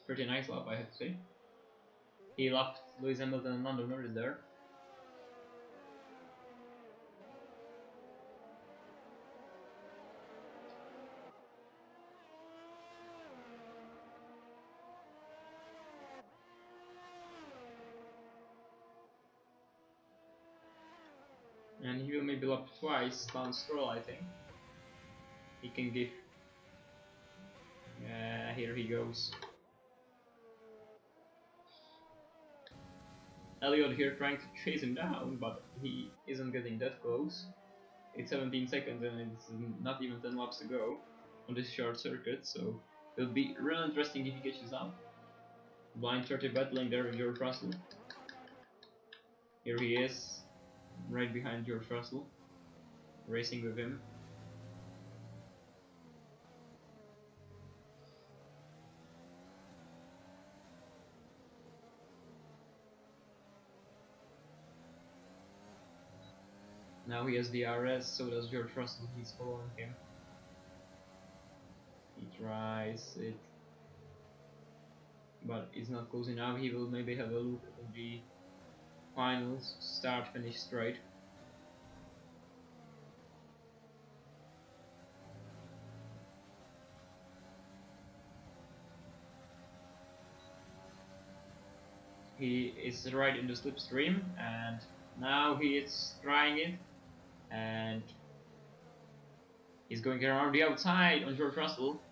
Pretty nice lap, I have to say. He lapped Lewis Hamilton and Lando Norris there. And he will maybe lap twice down Stroll, I think. He can give... here he goes. Elliot here trying to chase him down, but he isn't getting that close. It's 17 seconds and it's not even 10 laps to go on this short circuit, so it'll be real interesting if he catches up. Blind 30 battling there with George Russell. Here he is, right behind George Russell, racing with him. Now he has the RS, so does George Russell, he's following him. He tries it, but it's not close enough. He will maybe have a look at the finals, start, finish straight. He is right in the slipstream, and now he is trying it, and he's going around the outside on George Russell.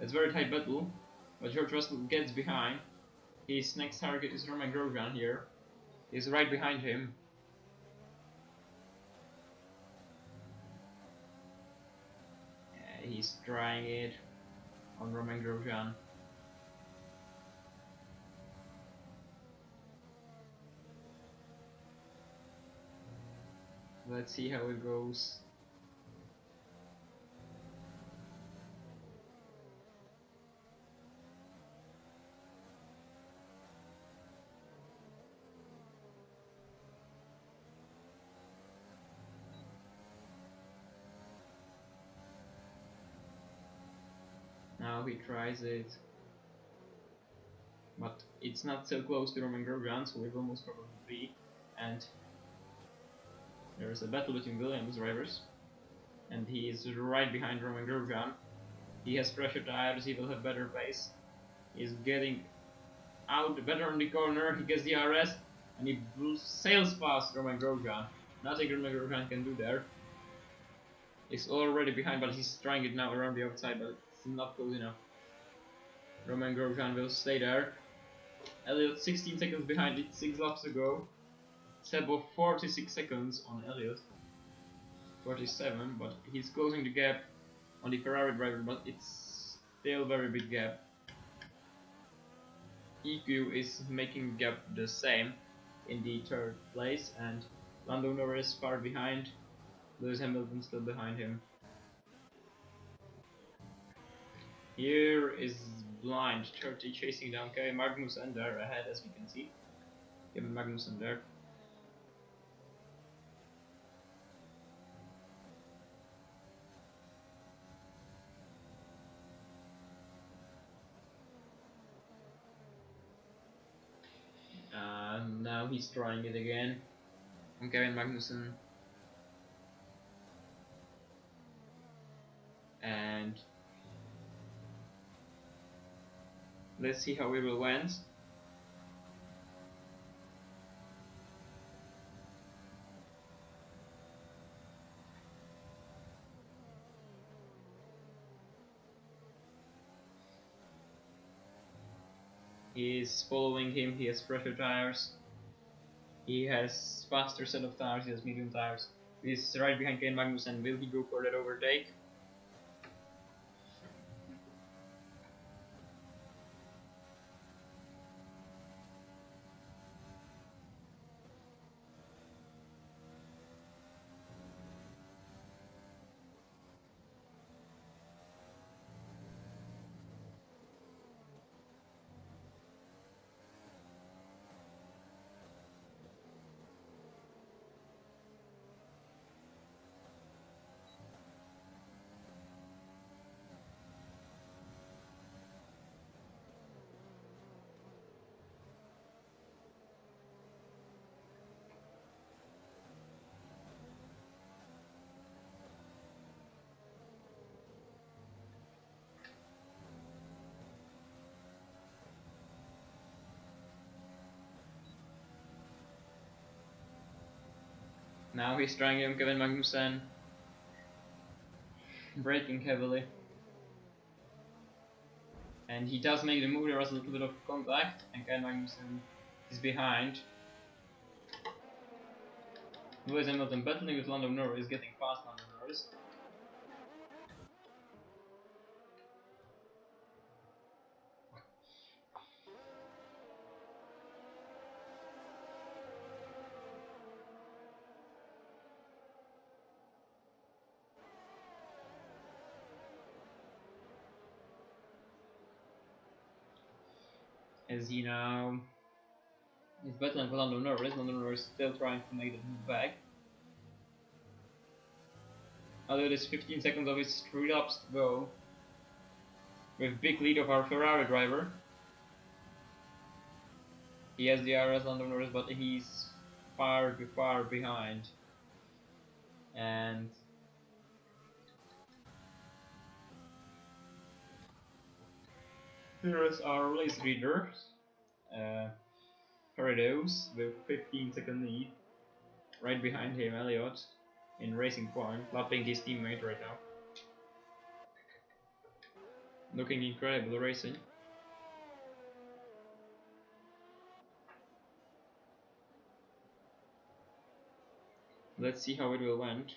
It's a very tight battle, but George Russell gets behind. His next target is Roman Grosjean here. He's right behind him. He's trying it on Roman Grosjean. Let's see how it goes. Now he tries it, but it's not so close to Roman Grosjean, so it will most probably be. And there is a battle between Williams drivers, and he is right behind Roman Grosjean. He has pressure tires, he will have better pace. He's getting out better on the corner, he gets the RS, and he sails past Roman Grosjean. Nothing Roman Grosjean can do there. He's already behind, but he's trying it now around the outside, but it's not close enough. Roman Grosjean will stay there. Elliot 16 seconds behind it, 6 laps to go. Sebo 46 seconds on Elliot. 47, but he's closing the gap on the Ferrari driver, but it's still a very big gap. EQ is making the gap the same in the 3rd place, and Lando Norris far behind. Lewis Hamilton still behind him. Here is blind 30 chasing down Kevin Magnussen there ahead, as we can see. Kevin Magnussen there. Now he's trying it again on Kevin Magnussen. And let's see how it will went. He's following him, he has pressure tires. He has faster set of tires, he has medium tires. He's right behind Kevin Magnussen. Will he go for that overtake? Now he's trying on Kevin Magnussen, braking heavily. And he does make the move, there was a little bit of contact, and Kevin Magnussen is behind. Lewis Hamilton battling with Lando Norris, getting past Lando Norris. As he now is battling with Lando Norris still trying to make the move back. Although there's 15 seconds of his 3 laps to go, with big lead of our Ferrari driver. He has the RS Lando Norris, but he's far behind. And here is our race leader, Parados, with 15-second lead. Right behind him, Elliott, in racing point, lapping his teammate right now. Looking incredible racing. Let's see how it will end.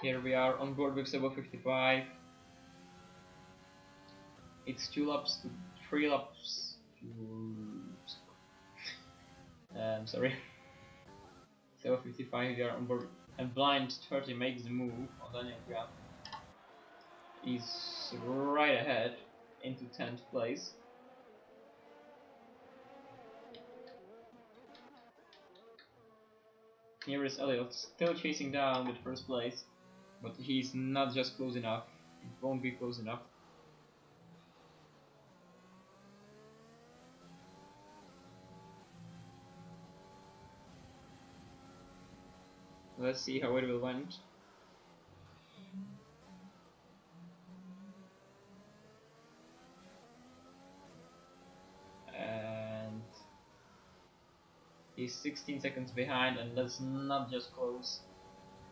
Here we are on board with Sebo 55. It's 3 laps to sorry. Sebo 55, we are on board, and Blind 30 makes the move on Daniel Graf. He's right ahead into 10th place. Here is Elliott still chasing down with 1st place, but he's not just close enough. It won't be close enough. Let's see how it will went. And he's 16 seconds behind, and that's not just close.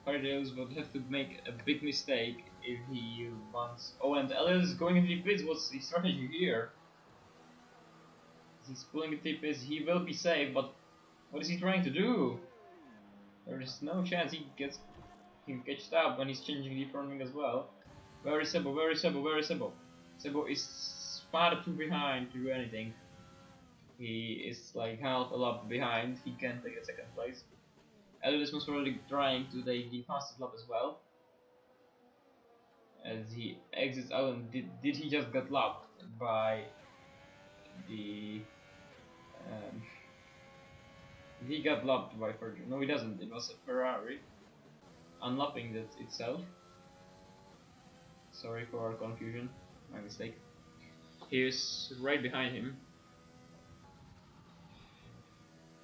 Parados would have to make a big mistake if he wants. Oh, and Elliott is going into the pits. What's the strategy here? He's pulling the pits. He will be safe, but what is he trying to do? There is no chance he can catch up when he's changing the front wing as well. Where is Sebo? Where is Sebo? Where is Sebo? Sebo is far too behind to do anything. He is like half a lap behind. He can take a 2nd place. Elliott is most probably trying to take the fastest lap as well. As he exits out, and did he just get lapped by the he got lapped by Fergie? No, he doesn't. It was a Ferrari unlapping that itself. Sorry for our confusion, my mistake. He is right behind him,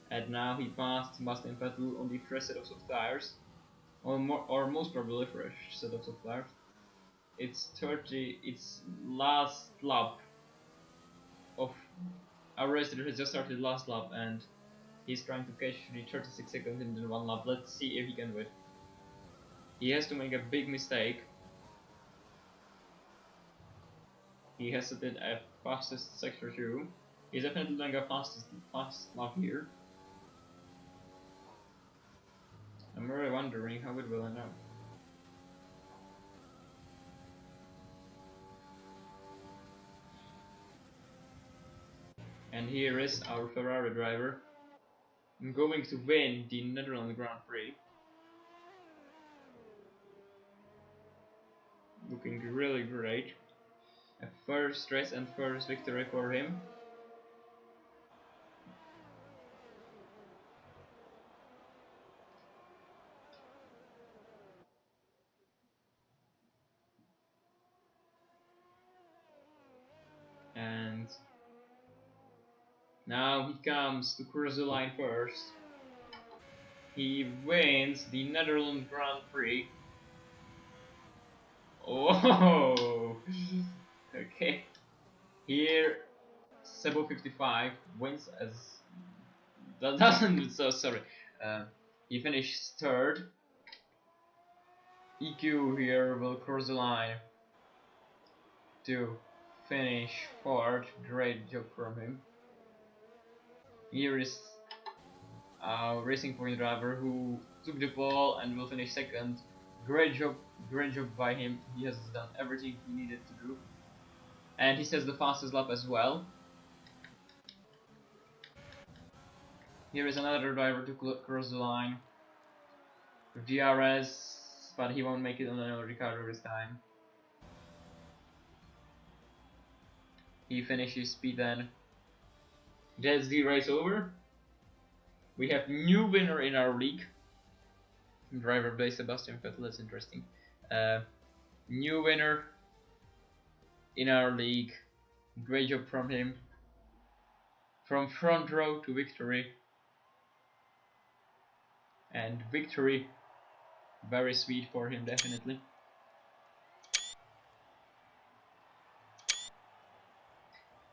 and now he passed Sebastian Vettel on the fresh set of soft tires, or most probably fresh set of soft tires. It's last lap of our race that has just started last lap, and he's trying to catch the 36 seconds in the 1 lap. Let's see if he can do it. He has to make a big mistake. He has set it at fastest sector 2. He's definitely doing a fast lap here. I'm really wondering how it will end up. And here is our Ferrari driver going to win the Netherlands Grand Prix. really great. A first race and first victory for him. And now he comes to cross the line first. He wins the Netherlands Grand Prix. Oh, okay. Here, Sebo 55 wins as that doesn't. So sorry. He finished third. EQ here will cross the line to finish fourth. Great job from him. Here is a Racing Point driver who took the pole and will finish second. Great job by him. He has done everything he needed to do. And he says the fastest lap as well. Here is another driver to cross the line. GRS, but he won't make it on Ricardo this time. He finishes P10. That's the race over. We have new winner in our league. Driver based Sebastian Vettel, that's interesting. New winner in our league. Great job from him. From front row to victory. And victory, very sweet for him, definitely.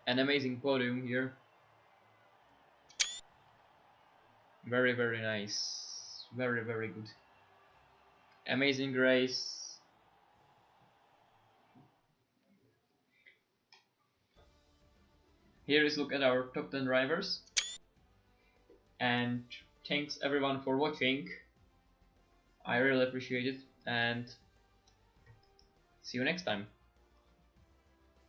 An amazing podium here. Very, very nice. Very, very good. Amazing race. Here is a look at our top 10 drivers. And thanks everyone for watching. I really appreciate it. And see you next time.